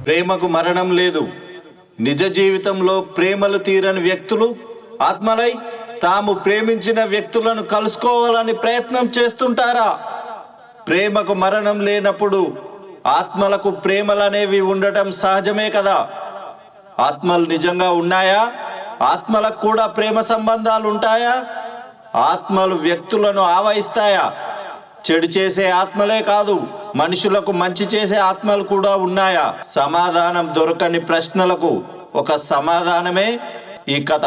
ప్రేమకు మరణం లేదు. నిజ జీవితంలో ప్రేమలు తీరని వ్యక్తులు ఆత్మలై తాము ప్రేమించిన వ్యక్తులను కలుసుకోవాలని ప్రయత్నం చేస్తుంటారా? ప్రేమకు మరణం లేనప్పుడు ఆత్మలకు ప్రేమలనేవి ఉండటం సహజమే కదా. ఆత్మలు నిజంగా ఉన్నాయా? ఆత్మలకు కూడా ప్రేమ సంబంధాలు ఉంటాయా? ఆత్మలు వ్యక్తులను ఆవహిస్తాయా? చెడు చేసే ఆత్మలే కాదు, మనుషులకు మంచి చేసే ఆత్మలు కూడా ఉన్నాయా? సమాధానం దొరకని ప్రశ్నలకు ఒక సమాధానమే ఈ కథ.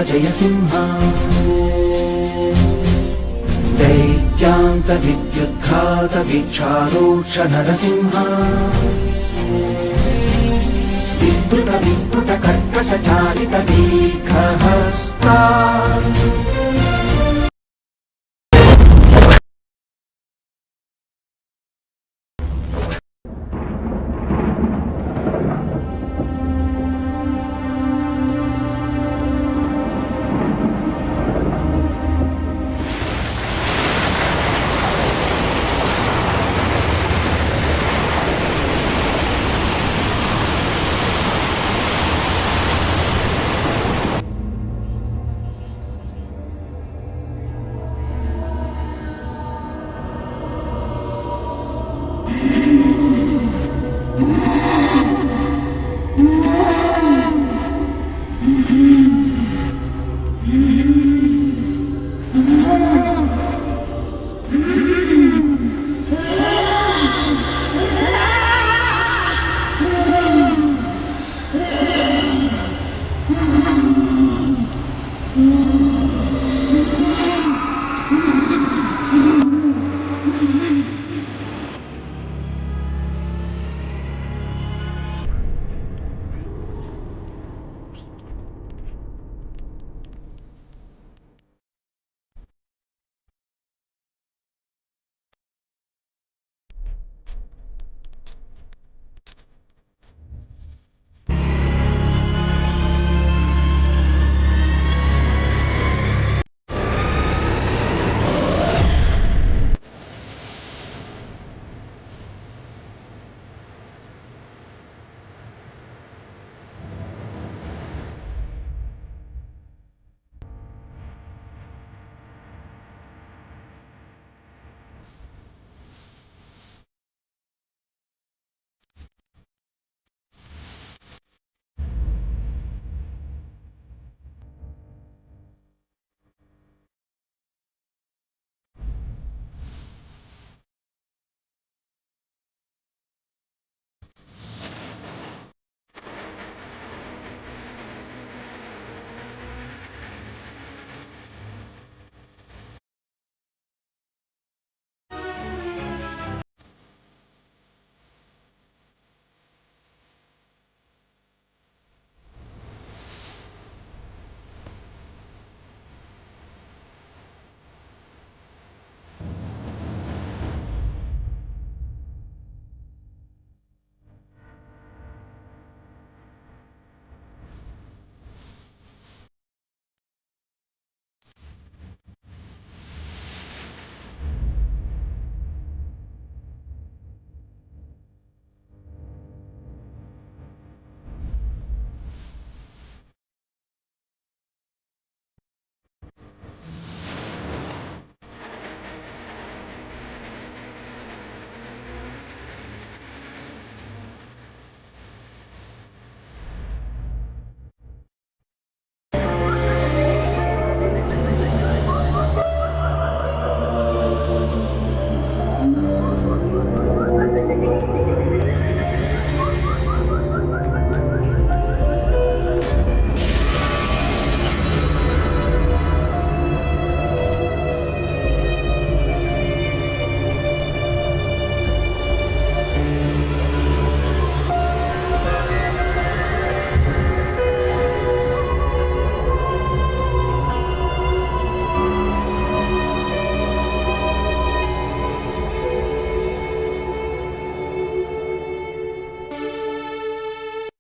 జయసింహ దైత్యాంత విద్యుద్ఘాత విచారోక్ష నరసింహ విస్ఫుట కర్కశ చాలిత దీర్ఘహస్తా.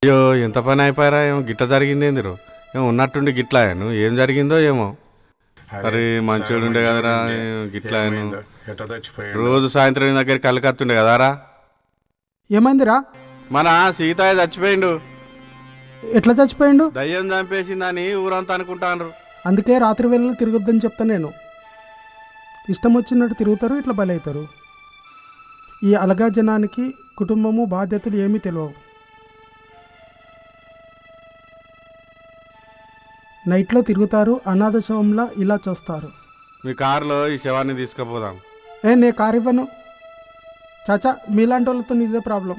అయ్యో ఎంత పని అయిపోయారా ఏమో గిట్ట జరిగింది ఏందిరో. ఏమో ఉన్నట్టుండి గిట్లా అయ్యాను. ఏం జరిగిందో ఏమో. అరే మంచోడు ఉండే కదరా, గిట్లా అయ్యాను. రోజు సాయంత్రం నీ దగ్గరికి కళ్ళకత్తుండే కదారా. ఏమైందిరా? మన సీతయ్య చచ్చిపోయిండు. ఎట్లా చచ్చిపోయిండు? దయ్యం చంపేసిందని ఊరంతా అనుకుంటాను. అందుకే రాత్రి వేళలో తిరగొద్దని చెప్తా నేను. ఇష్టం వచ్చినట్టు తిరుగుతారు, ఇట్లా బలవుతారు. ఈ అలగా జనానికి కుటుంబము బాధ్యతలు ఏమీ తెలియవు. నైట్లో తిరుగుతారు, అనాథ శవంలా ఇలా చేస్తారు. మీ కారులో ఈ శవాన్ని తీసుకుపోదాం. నే కారు ఇవ్వను చాచా, మీలాంటి వాళ్ళతో ఇదే ప్రాబ్లం.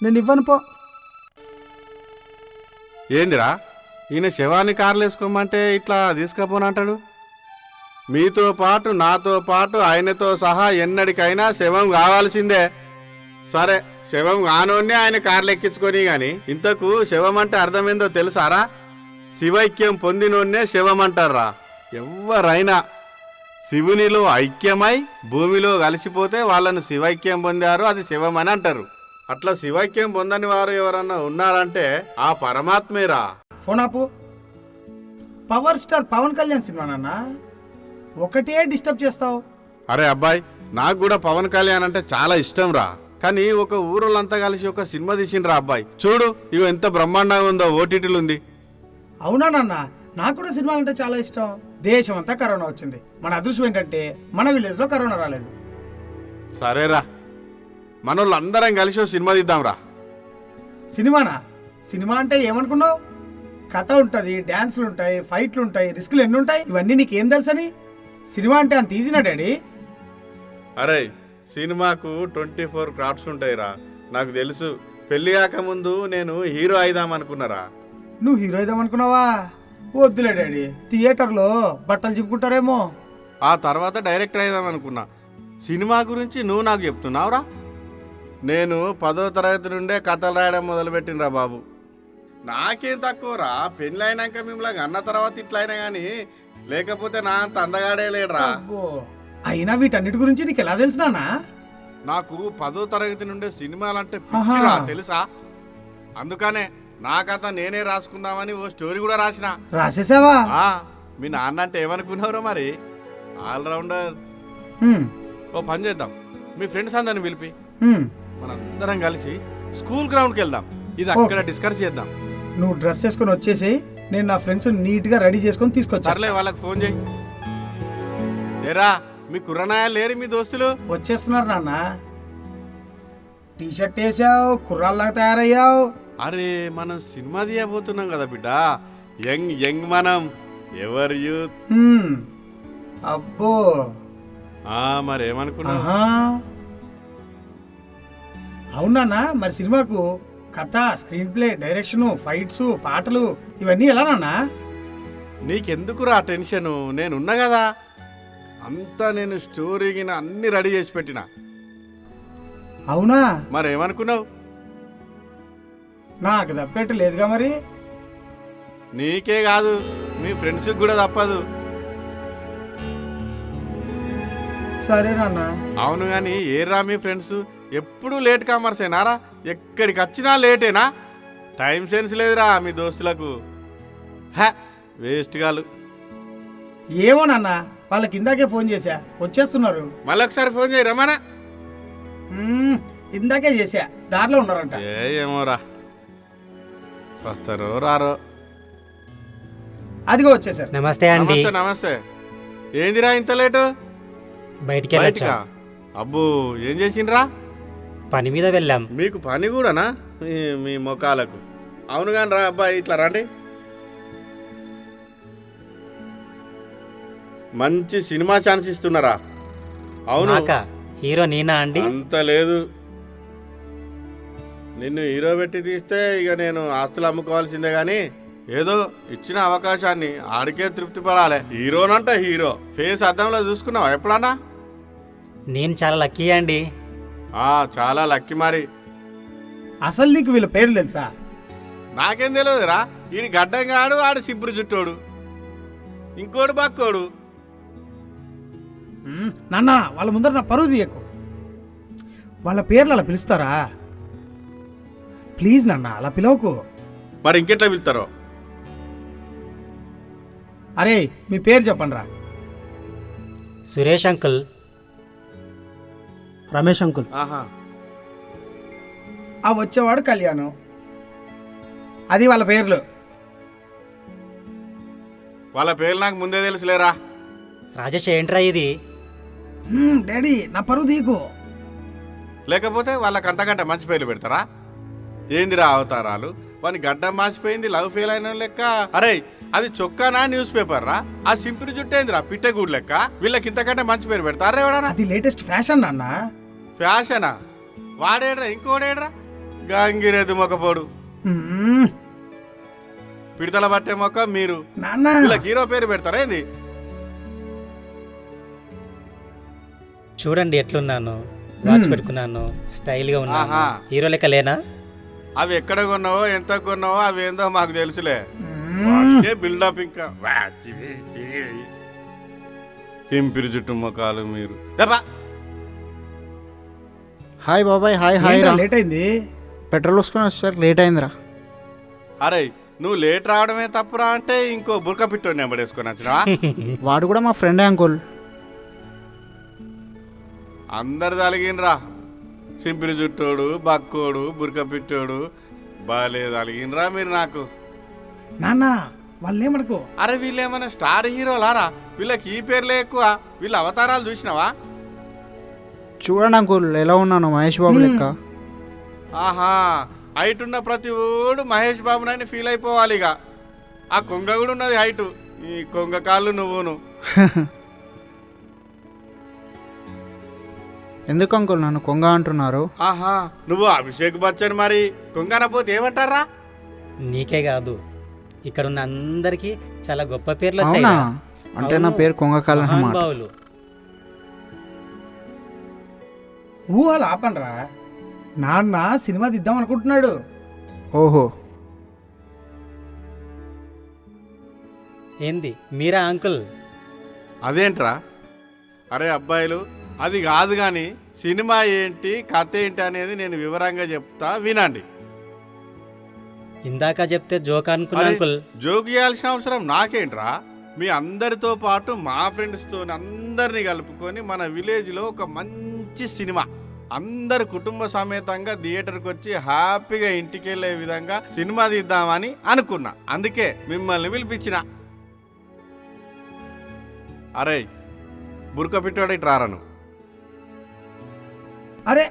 నేను ఇవ్వను పో. ఏందిరా ఈయన శవాన్ని కార్లు వేసుకోమంటే ఇట్లా తీసుకుపోనంటాడు. మీతో పాటు నాతో పాటు ఆయనతో సహా ఎన్నడికైనా శవం కావాల్సిందే. సరే శవం కానోన్నే ఆయన కార్లు ఎక్కించుకొని గాని ఇంతకు శవం అంటే అర్థమైందో తెలుసారా? శివైక్యం పొందినోన్నే శవం అంటారా. ఎవరైనా శివునిలో ఐక్యమై భూమిలో కలిసిపోతే వాళ్ళను శివైక్యం పొందారు, అది శవం అని అంటారు. అట్లా శివైక్యం పొందని వారు ఎవరన్నా ఉన్నారంటే ఆ పరమాత్మేరా. ఫోన్ ఆపు. Power star Pawan Kalyan cinema నాన్న, ఒకటే డిస్టర్బ్ చేస్తావు. అరే అబ్బాయి, నాకు కూడా పవన్ కళ్యాణ్ అంటే చాలా ఇష్టం రా. కానీ ఒక ఊరోళ్ళంతా కలిసి ఒక సినిమా తీసిండ్రా అబ్బాయి. చూడు ఇగో ఎంత బ్రహ్మాండంగా ఉందో, ఓటీటీలు ఉంది. అవునా నాన్న, నాకు కూడా సినిమాలు అంటే చాలా ఇష్టం. దేశం అంతా కరోనా వచ్చింది, మన అదృష్టం ఏంటంటే మన విలేజ్ లో కరోనా రాలేదు. సరేరా, మనోళ్ళందరం కలిసి ఓ సినిమా తీద్దాంరా. సినిమానా? సినిమా అంటే ఏమనుకున్నావు? కథ ఉంటుంది, డ్యాన్సులు ఉంటాయి, ఫైట్లు ఉంటాయి, రిస్కులు ఎన్ని ఉంటాయి, ఇవన్నీ నీకేం తెలుసని? సినిమా అంటే అంత ఈజీనా డాడీ? అరే సినిమాకు 24 క్రాఫ్ట్స్ ఉంటాయిరా. నాకు తెలుసు. పెళ్లి కాకముందు నేను హీరో అయిదామనుకున్నారా. నువ్వు హీరో అయిదాం అనుకున్నావా? వద్దులే డాడీ, థియేటర్లో బట్టలు చింపుకుంటారేమో. ఆ తర్వాత డైరెక్టర్ అయిదామనుకున్నా. సినిమా గురించి నువ్వు నాకు చెప్తున్నావురా. నేను 10వ తరగతి నుండే కథలు రాయడం మొదలుపెట్టినరా బాబు. నాకేం తక్కువరా, పెళ్ళి అయినాక మిమ్మల్ని అన్న తర్వాత ఇట్లా అయినా కానీ, లేకపోతే నా అంత అందగాడే లేడరా. అబ్బో, అయినా వీటన్నిటి గురించి నీకు ఎలా తెలుసు నాన్న? నాకు 10వ తరగతి నుండే సినిమాలంటే పిచ్చిరా, తెలుసా? అందుకనే నా కథ నేనే రాసుకుందామని ఓ స్టోరీ కూడా రాసిన. రాసేసావా? మీ నాన్న అంటే ఏమనుకున్నావురా మరి, ఆల్రౌండర్. ఓ పని చేద్దాం, మీ ఫ్రెండ్స్ అందరిని పిలిపి మనందరం కలిసి స్కూల్ గ్రౌండ్కి వెళ్దాం. ఇది అక్కడ డిస్కస్ చేద్దాం. నువ్వు డ్రెస్ వేసుకొని వచ్చేసి నేను నా ఫ్రెండ్స్ నీట్ గా రెడీ చేసుకొని తీసుకొచ్చా. సర్లే, వాళ్ళకి ఫోన్ చేయి. లేరా మీ కుర్రనాయాలు లేరు మీ దోస్తులు? వచ్చేస్తున్నారు నాన్న. టీ షర్ట్ వేసావు, కుర్రాళ్ళగా తయారయ్యావు. అరే మనం సినిమా తీయబోతున్నాం కదా బిడ్డ, యంగ్ యంగ్ మనం, ఎవర్ యూత్. అబ్బో, మరి ఏమనుకున్నా? అవునా? మరి సినిమాకు కథ, స్క్రీన్ ప్లే, డైరెక్షన్, ఫైట్స్, పాటలు ఇవన్నీ ఎలా నాన్న? నీకెందుకురా టెన్షను, నేనున్నా కదా. అంతా నేను స్టోరీకి అన్ని రెడీ చేసి పెట్టిన. అవునా? మరి ఏమనుకున్నావు? నాకు తప్పేట్టు లేదుగా మరి. నీకే కాదు, మీ ఫ్రెండ్స్కి కూడా తప్పదు. సరే నాన్న. అవును కానీ ఏరా మీ ఫ్రెండ్స్ ఎప్పుడు లేట్ కామర్సేనారా? ఎక్కడికి వచ్చినా లేటేనా? టైం సెన్స్ లేదురా మీ దోస్తులకు. వేస్ట్ గాలు. ఏమో నాన్న, వాళ్ళకి ఇందాకే ఫోన్ చేశా, వచ్చేస్తున్నారు. మళ్ళీ ఒకసారి ఫోన్ చేయి రమానా. ఇందాకే చేశా, దారిలో ఉన్నారంట. ఏమోరా, వస్తారో రారో. అదిగో వచ్చేసారు. నమస్తే అండి. నమస్తే నమస్తే. ఏందిరా ఇంత లేటు? బయటికి బయటికా? అబ్బో, ఏం చేసిండ్రా? పని మీద వెళ్ళాం. మీకు పని కూడానా మీ మొఖాలకు? అవును కానీ రా అబ్బాయి, ఇట్లా రండి. మంచి సినిమా ఛాన్స్ ఇస్తున్నారా? అవును. హీరో నేనా అండి? అంత లేదు, నిన్ను హీరో పెట్టి తీస్తే ఇక నేను ఆస్తులు అమ్ముకోవాల్సిందే గాని, ఏదో ఇచ్చిన అవకాశాన్ని ఆడికే తృప్తి పడాలి. హీరోనంట హీరో. ఫేస్ అద్దంలో చూసుకున్నావా ఎప్పుడన్నా? నేను చాలా లక్కీ అండి. చాలా లక్కీ మరి. అసలు నీకు వీళ్ళ పేర్లు తెలుసా? నాకేం తెలియదురా. ఈడు గడ్డంగాడు, ఆడు సింపురు జుట్టోడు, ఇంకోడు బక్కోడు. నాన్న, వాళ్ళ ముందర నా పరువు తీయకు. వాళ్ళ పేర్లు అలా పిలుస్తారా? ప్లీజ్ నాన్న, అలా పిలవకు. మరి ఇంకెట్లా పిలుతారో? అరే మీ పేరు చెప్పండి రా. సురేష్ అంకుల్. రమేష్ అంకుల్. ఆహా, ఆ వచ్చేవాడు కళ్యాణం. అది వాళ్ళ పేర్లు. వాళ్ళ పేర్లు నాకు ముందే తెలుసులేరా. రాజేష్ ఏంట్రా ఇది? డాడీ నా పరువు తీకు. లేకపోతే వాళ్ళకి అంతకంటే మంచి పేర్లు పెడతారా? ఏందిరా అవతారాలు, వాని గడ్డం మార్చిపోయింది, లవ్ ఫెయిల్ అయిన లెక్క. అరే అది చొక్కానా న్యూస్ పేపర్ రా? ఆ సింపుల్ జుట్టేందిరా పిట్టగూడు లెక్క? వీళ్ళకి ఇంతకంటే మంచి పేరు పెడతారా ఎవడన్నా? అది లేటెస్ట్ ఫ్యాషన్ నాన్న. ఫ్యాషనా? వాడేడ్రా, ఇంకోడేడ్రా? గంగిరేదు మొక్కపోడు, మ్మ్. పిడతల పట్టే మొక్క మీరు. నాన్న వీళ్ళకి హీరో పేరు పెడతారా ఏంది? చూడండి ఎట్లున్నాను, వాచ్ పెట్టుకున్నాను, స్టైల్గా ఉన్నాను. ఆహా. హీరో లెక్క లేనా? అవి ఎక్కడ కొన్నావో ఎంత కొన్నావో అవి ఏందో మాకు తెలుసులే. మ్మ్. బిల్డప్ ఇంకా చింపిరి జుట్టు మొక్కలు మీరు. దెబ్బా. హాయ్ బాబాయ్. హాయ్ హాయ్ ఏంట్రా రా. లేట్ అయింది. పెట్రోల్ వసుకొని వచ్చేసరికి లేట్ అయిందిరా. అరే నువ్వు లేట్ రావడమే తప్పురా అంటే ఇంకో బుర్క పిట్టోని నెంబడేసుకొని వచ్చినా? వాడు కూడా మా ఫ్రెండే అంకుల్. అందరు తలిగినరా, సింపిరి జుట్టోడు, బక్కోడు, బుర్క పిట్టోడు, బాలే తలిగినరా మీరు నాకు. నాన్న వాళ్ళేమనుకో. అరే వీళ్ళేమన్నా స్టార్ హీరోలారా? వీళ్ళకి ఈ పేర్లే ఎక్కువ. వీళ్ళ అవతారాలు చూసినావా? చూడండి అంకుల్ ఎలా ఉన్నాను, మహేష్ బాబు లెక్క. ఆహా, హైట్ ఉన్న ప్రతి ఓడు మహేష్ బాబునని ఫీల్ అయిపోవాలి. ఇక ఆ కొంగ కూడా ఉన్నది హైటు. ఈ కొంగ కాళ్ళు నువ్వును. ఎందుకు అంకుల్ నన్ను కొంగ అంటున్నారు? ఆహా, నువ్వు అభిషేక్ బచ్చన్ మరి కొంగనపోతే ఏమంటారా? నీకే కాదు, ఇక్కడ ఉన్న అందరికి చాలా గొప్ప పేర్లు అవునా? వచ్చాయి. అంటే నా పేరు కొంగకాల్ అన్నమాట. మహానుభావులు. ఊహలు ఆపనరా. నాన్న సినిమా తీద్దాం అనుకుంటున్నాడు. ఓహో, ఏంది మీరా అంకుల్? అదేంట్రా? అరే అబ్బాయిలు, అది కాదు కానీ సినిమా ఏంటి, కథ ఏంటి అనేది నేను వివరంగా చెప్తా, వినండి. ఇందాక చెప్తే జోక్ అనుకున్నా అరే, అంకుల్. జోక్ చేయాల్సిన అవసరం నాకేంట్రా? మీ అందరితో పాటు మా ఫ్రెండ్స్తో అందరినీ కలుపుకొని మన విలేజ్లో ఒక మంచి సినిమా, అందరు కుటుంబ సమేతంగా థియేటర్కి వచ్చి హ్యాపీగా ఇంటికి వెళ్ళే విధంగా సినిమా తీద్దామని అనుకున్నా. అందుకే మిమ్మల్ని పిలిపించిన. అరే బుర్క పిట్టాడు ఇట్రారను. అరే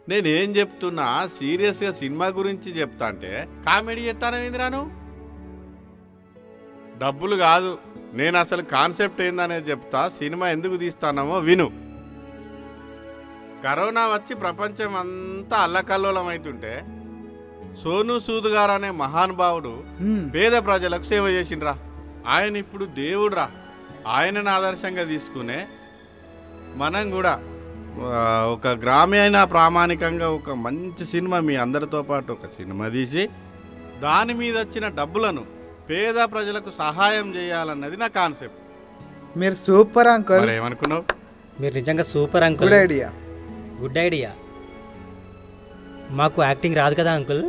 నేనేం చెప్తున్నా సీరియస్గా సినిమా గురించి చెప్తా అంటే కామెడీ చెప్తానేందిరాను? డబ్బులు కాదు, నేను అసలు కాన్సెప్ట్ ఏందనేది చెప్తా. సినిమా ఎందుకు తీస్తానమో విను. కరోనా వచ్చి ప్రపంచం అంతా అల్లకల్లోలం అవుతుంటే సోను సూద్ గారు అనే మహానుభావుడు పేద ప్రజలకు సేవ చేసిండ్రా. ఆయన ఇప్పుడు దేవుడురా. ఆయనను ఆదర్శంగా తీసుకునే మనం కూడా ఒక గ్రామీణ ప్రామాణికంగా ఒక మంచి సినిమా మీ అందరితో పాటు ఒక సినిమా తీసి దాని మీద వచ్చిన డబ్బులను పేద ప్రజలకు సహాయం చేయాలన్నది నా కాన్సెప్ట్. మీరు సూపర్ అంకుల్. మరి ఏమనుకున్నావు? మీరు నిజంగా super uncle. Good idea. Good idea. మాకు యాక్టింగ్ రాదు కదా అంకుల్?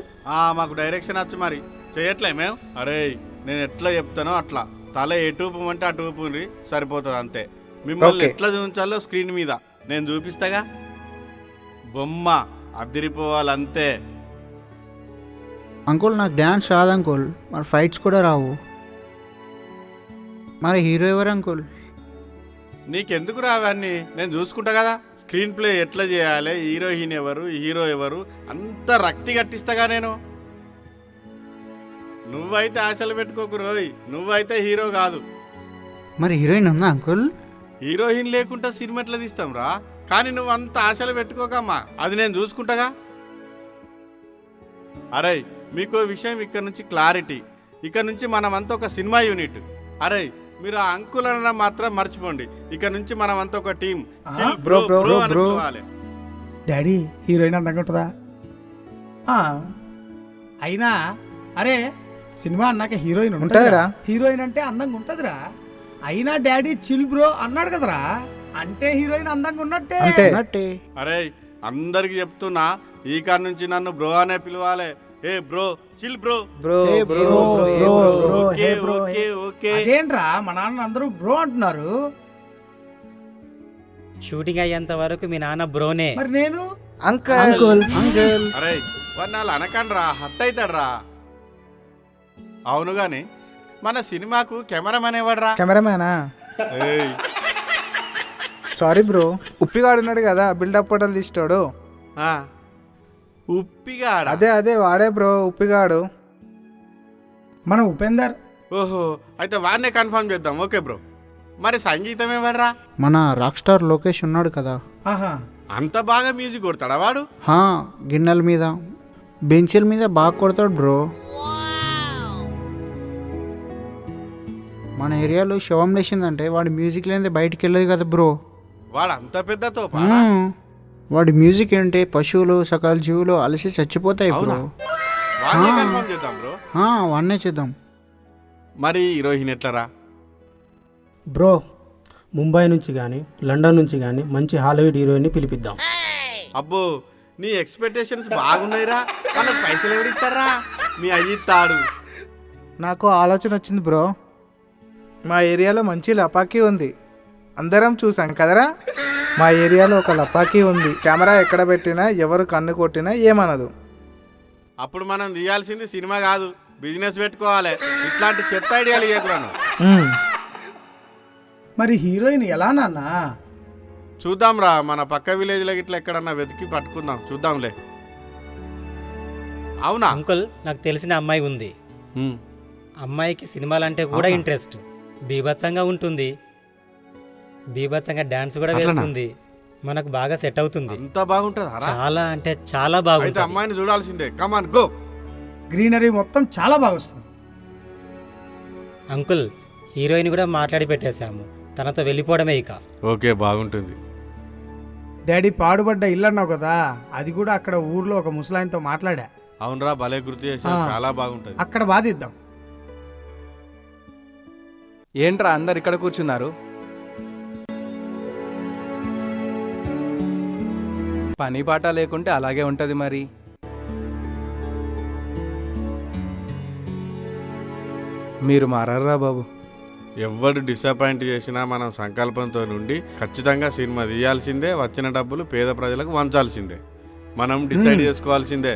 మాకు డైరెక్షన్ వచ్చు, మరి చేయట్లే మేము. అరే నేను ఎట్లా చెప్తానో అట్లా తల ఎటూపమంటే అటు ఊపుండ్రి సరిపోతుంది అంతే. మిమ్మల్ని ఎట్లా చూపించాలో స్క్రీన్ మీద నేను చూపిస్తాగా. బొమ్మ అదిరిపోవాలంతే. అంకుల్ నాకు డ్యాన్స్ రాదు అంకుల్, మరి ఫైట్స్ కూడా రావు. మరి హీరో ఎవరు అంకుల్? నీకెందుకు రావన్నీ, నేను చూసుకుంటా కదా. స్క్రీన్ ప్లే ఎట్లా చేయాలి, హీరోయిన్ ఎవరు, హీరో ఎవరు, అంత రక్తి కట్టిస్తాగా నేను. నువ్వైతే ఆశలు పెట్టుకోకు రోయ్, నువ్వైతే హీరో కాదు. మరి హీరోయిన్ ఉందా అంకుల్? హీరోయిన్ లేకుండా సినిమా ఎట్లా తీస్తాం రా? కానీ నువ్వు అంత ఆశలు పెట్టుకోకమ్మా, అది నేను చూసుకుంటాగా. అరే మీకు విషయం ఇక్కడ నుంచి క్లారిటీ. ఇక్కడ నుంచి మనమంతా ఒక సినిమా యూనిట్. అరే మీరు ఆ అంకుల్ అనడం మాత్రం మర్చిపోండి. ఇక్కడ నుంచి మనమంతా ఒక team. Bro, bro, bro, bro. Daddy heroine అందంగా ఉంటుందా? అయినా అరే సినిమా అన్నాక హీరోయిన్ ఉంటుందిరా. హీరోయిన్ అంటే అందంగా ఉంటుందిరా. అయినా డాడీ చిల్ బ్రో అన్నాడు కదరా, అంటే హీరోయిన్ అందంగా ఉన్నట్టే. అంతే. అరే అందరికి చెప్తున్నా, ఈ కాడ నుంచి నన్ను బ్రో అనే పిలవాలి. ఏ bro chill bro. Bro bro okay okay okay. అదేంట్రా మా నాన్న అందరూ బ్రో అంటున్నారు, షూటింగ్ అయ్యేంత వరకు మీ నాన్న బ్రోనే. మరి నేను అంకుల్ అంకుల్. అరే వాడు నాలు అనకండ్రా, హట్ అవుతాడ్రా. అవును గాని మన సినిమాకు కెమెరామెన్ ఎవడ్రా? కెమెరామ్యానా? ఏయ్, సారీ బ్రో, ఉప్పిగాడు ఉన్నాడు కదా బిల్డప్ ఫోటోలు తీస్తాడు. ఆ, ఉప్పిగాడ. అదే వాడే బ్రో ఉప్పిగాడు. మన ఉపేందర్. ఓహో, అయితే వాడినే కన్ఫర్మ్ చేద్దాం. Okay bro. మరి సంగీతం ఎవడ్రా? మన రాక్ స్టార్ లోకేష్ ఉన్నాడు కదా, ఆహా, అంత బాగా మ్యూజిక్ కొడతాడా వాడు? హా, గిన్నెల మీద బెంచీల మీద బాగా కొడతాడు బ్రో. మన ఏరియాలో శవం లేచిందంటే వాడి మ్యూజిక్ లేనిదే బయటికి వెళ్ళదు కదా బ్రో. వాడు అంత పెద్ద తోపా? వాడి మ్యూజిక్ ఏంటే పశువులు సకల జీవులు అలసి చచ్చిపోతాయి బ్రో. వాడినే కన్ఫర్మ్ చేద్దాం బ్రో. వాడినే చేద్దాం. మరి హీరోయిన్ ఎట్లరా? బ్రో ముంబై నుంచి కానీ లండన్ నుంచి కానీ మంచి హాలీవుడ్ హీరోయిన్ని పిలిపిద్దాం. అబ్బో, నీ ఎక్స్పెక్టేషన్స్ బాగున్నాయిరా. వాళ్ళకి పైసలు ఎవరిస్తారా? మీ అయ్యిస్తాడు. నాకు ఆలోచన వచ్చింది బ్రో. మా ఏరియాలో మంచి లపాకీ ఉంది, అందరం చూసాం కదరా. మా ఏరియాలో ఒక లపాకీ ఉంది, కెమెరా ఎక్కడ పెట్టినా ఎవరు కన్ను కొట్టినా ఏమనదు. అప్పుడు మనం తీయాల్సింది సినిమా కాదు, బిజినెస్ పెట్టుకోవాలి. ఇట్లాంటి చెత్త ఐడియాలు ఇవ్వకురాను. మరి హీరోయిన్ ఎలా నాన్న? చూద్దాంరా, మన పక్క విలేజ్లో ఇట్లా ఎక్కడన్నా వెతికి పట్టుకుందాం, చూద్దాంలే. అవునా అంకుల్, నాకు తెలిసిన అమ్మాయి ఉంది. అమ్మాయికి సినిమాలంటే కూడా ఇంట్రెస్ట్. బీభత్సంగా ఉంటుంది, బీభత్సంగా డాన్స్ కూడా అట్లనా? వేస్తుంది. మనకు బాగా సెట్ అవుతుంది. అంత బాగుంటుందా? చాలా అంటే చాలా అయితే బాగుంటుంది. అమ్మాయిని చూడాల్సిందే. Come on go. గ్రీనరీ మొత్తం చాలా బాగా వస్తుంది. అంకుల్, హీరోయిన్ కూడా మాట్లాడి పెట్టేశాము, తనతో వెళ్ళిపోవడమే ఇక. ఓకే, బాగుంటుంది. డాడీ పాడుబడ్డ ఇల్లు అన్నావు కదా, అది కూడా అక్కడ ఊర్లో ఒక ముసలాయనతో మాట్లాడా. అవునరా, భలే గుర్తు చేసావు. ఆ. చాలా బాగుంటుంది. అక్కడ బాధిద్దాం. ఏంట్రా అందరు ఇక్కడ కూర్చున్నారు? పని పాట లేకుంటే అలాగే ఉంటది మరి. మీరు మారర్రా బాబు. ఎవడు డిసప్పాయింట్ చేసినా మనం సంకల్పంతో నుండి ఖచ్చితంగా సినిమా తీయాల్సిందే. వచ్చిన డబ్బులు పేద ప్రజలకు వంచాల్సిందే. మనం డిసైడ్ చేసుకోవాల్సిందే,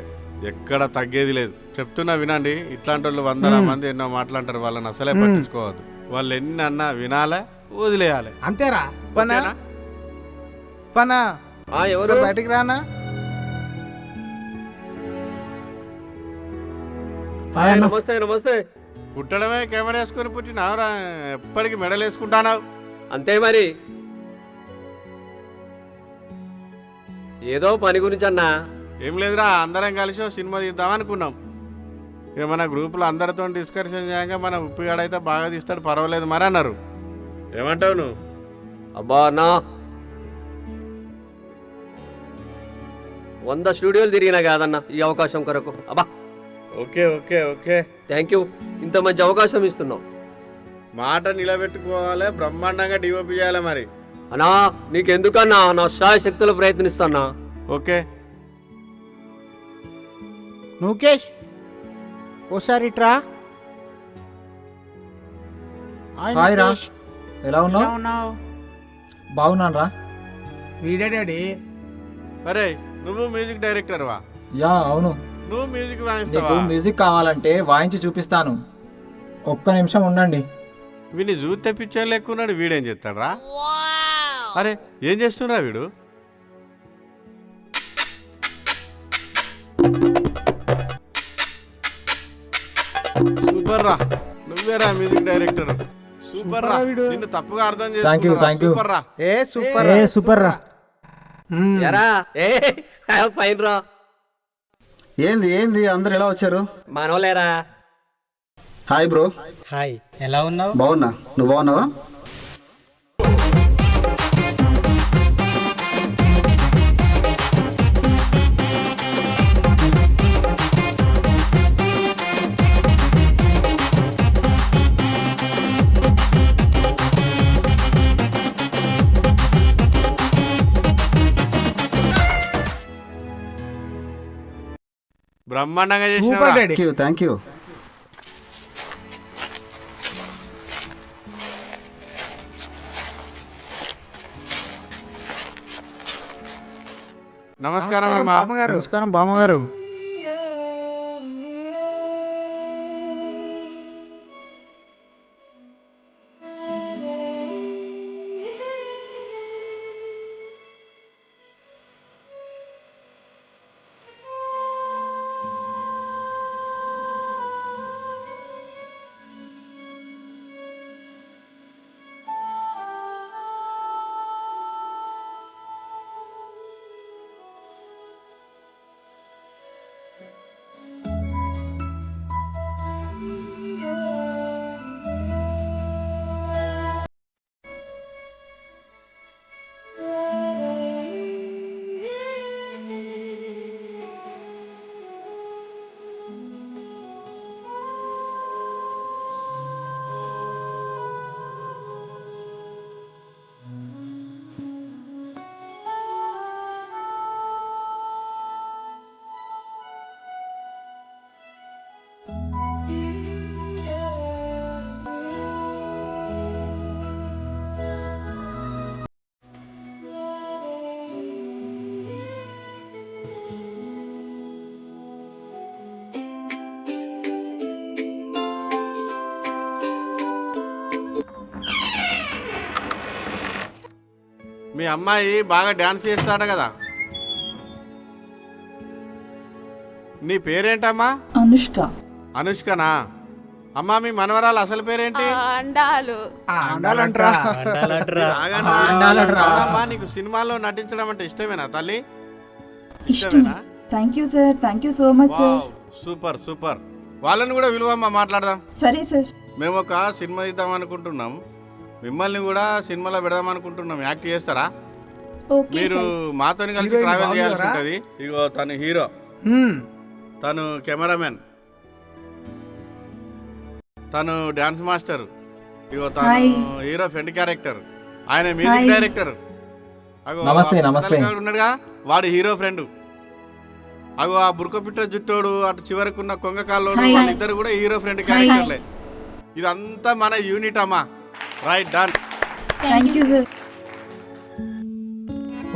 ఎక్కడ తగ్గేది లేదు. చెప్తున్నా వినండి. ఇట్లాంటి వాళ్ళు వందల మంది ఎన్నో మాట్లాడతారు, వాళ్ళని అసలే పట్టించుకోవద్దు. వాళ్ళు ఎన్ని అన్నా వినాలే, వదిలేయాలి. అంతేరా. పనా ఓకేనా? పనా ఎవరు బయటికి రానా? నమస్తే నమస్తే. పుట్టడమే కెమెరా వేసుకొని పుట్టినావురా, ఎప్పటికి మెడలు వేసుకుంటాను. అంతే మరి, ఏదో పని గురించి అన్నా. ఏం లేదురా, అందరం కలిసి ఓ సినిమా తీద్దామనుకున్నాం. ఇక మన గ్రూపులో అందరితో డిస్కషన్ చేయగా మన ఉప్పిగాడైతే బాగా తీస్తాడు, పర్వాలేదు మరి అన్నారు. ఏమంటావు నువ్వు? అబ్బా అన్నా, 100 స్టూడియోలు తిరిగినా కాదన్నా ఈ అవకాశం కొరకు. అబ్బా okay okay okay, thank you, ఇంత మంచి అవకాశం ఇస్తున్నావు. మాట నిలబెట్టుకోవాలి, బ్రహ్మాండంగా డిఓపి చేయాలి మరి. అన్నా నీకెందుకన్నా, నా శాయశక్తుల ప్రయత్నిస్తానా. ఓకే. నుకేష్ ఓసారి ట్రా. హాయ్ రా, ఎలా ఉన్నావు? బాగున్నాను రా. వీడే డాడీ. అరే, నువ్వు మ్యూజిక్ డైరెక్టర్వా? యా అవును. నువ్వు మ్యూజిక్ నీకు వాయిస్తావా? మ్యూజిక్ కావాలంటే వాయించి చూపిస్తాను, ఒక్క నిమిషం ఉండండి. వీడిని జూ తెప్పించే లెక్కున్నాడు. వీడేం చేస్తాడు? అరే, ఏం చేస్తున్నా వీడు? సూపర్ రా, నువ్వేరా మ్యూజిక్ డైరెక్టర్. సూపర్ రా, నిన్ను తప్పుగా అర్థం Thank you, చేసుకున్నా. thank you. సూపర్ రా. సూపర్ రా. ఎరా ఏ ఫైన్ రా. ఏంది అందరు ఎలా వచ్చారు? మనోలేరా. Hi bro. హాయ్, ఎలా ఉన్నావు? బాగున్నా, నువ్వు బాగున్నావా? బ్రహ్మాండంగా సూపర్ చేసినావురా. డాడీ. థ్యాంక్ యూ నమస్కారం అమ్మా. నమస్కారం బామ్మగారు. మీ అమ్మాయి బాగా డాన్స్ చేస్తాడ కదా. నీ పేరేంటమ్మా? అనుష్క. అనుష్కనా? అమ్మా మీ మనవరాలు అసలు పేరేంటి? అండాలు. అండాలంట్రా. అవునమ్మా, నీకు సినిమాల్లో నటించడం అంటే ఇష్టమేనా తల్లి? ఇష్టమేనా? Thank you sir, thank you so much sir. Super super. వాళ్ళని కూడా విలువమ్మా, మాట్లాడదాం. సరే సార్. మేము ఒక సినిమా తీద్దాం అనుకుంటున్నాం, మిమ్మల్ని కూడా సినిమాలో పెడదాం అనుకుంటున్నాం. యాక్ట్ చేస్తారా? ఓకే మీరు సార్. మాతో కలిసి హీరోయిన్ ట్రావెల్ బాగుంది చేయాల్సి కదరా? ఉంటుంది. ఇగో తను హీరో, తను కెమెరామెన్, తను డాన్స్ మాస్టర్, ఇగో తను హాయ్. హీరో ఫ్రెండ్ క్యారెక్టర్, ఆయన మ్యూజిక్ హాయ్. డైరెక్టర్. అగో నమస్తే, ఆ నమస్తే. పిల్లగాడు ఉన్నాడుగా, వాడు హీరో ఫ్రెండ్. అగో ఆ బుర్కపిట్ట జుట్టోడు, అటు చివరకున్న కొంగ కాల్లోడు, హాయ్. వాళ్ళిద్దరు కూడా హీరో ఫ్రెండ్ క్యారెక్టర్లే. ఇదంతా మన యూనిట్ అమ్మా. Right, done. Thank you sir.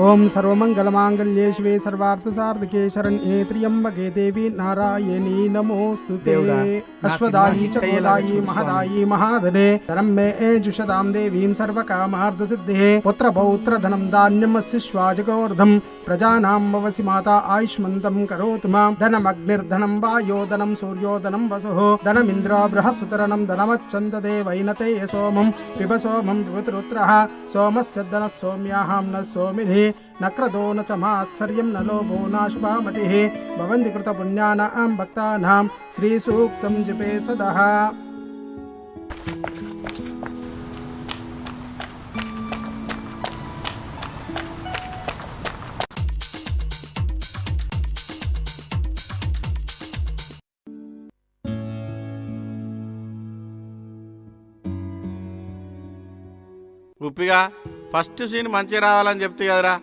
ఓం సర్వమంగళమాంగళ్యే శివే సర్వార్థసార్థకే శరణ్యే త్ర్యంబకే దేవి నారాయణీ నమోస్తుతే. దేవుడా, నా అశ్వదాయి సినిమా చ హిట్ అయ్యేలాగా గోదాయి చూడు మహదాయి మహాదనే ధనం మే జుషదాం దేవీం సర్వకామార్థసిద్ధే. పుత్రపౌత్ర ధనం ధాన్యమస్య శ్వాజగోర్ధం ప్రజానాం భవసి మాతా ఆయుష్మంతం కరోతు మాం. ధనమగ్నిర్ధనం వాయోధనం సూర్యోధనం వసుః ధనమింద్ర బృహస్పతిరణం ధనమచ్చందదే వైనతే సోమం పిబ సోమం పిబతురుత్రః సోమస్య ధనః సౌమ్యాహం న సోమిని నక్రదో న చ మాత్సర్యం న లోభో నాశుభామతిః భవంతి కృత పుణ్యానాం భక్తానాం శ్రీ సూక్తం జపే సదా. ఉప్పిగా ఫస్ట్ సీన్ మంచిగా రావాలని చెప్తే కదరా.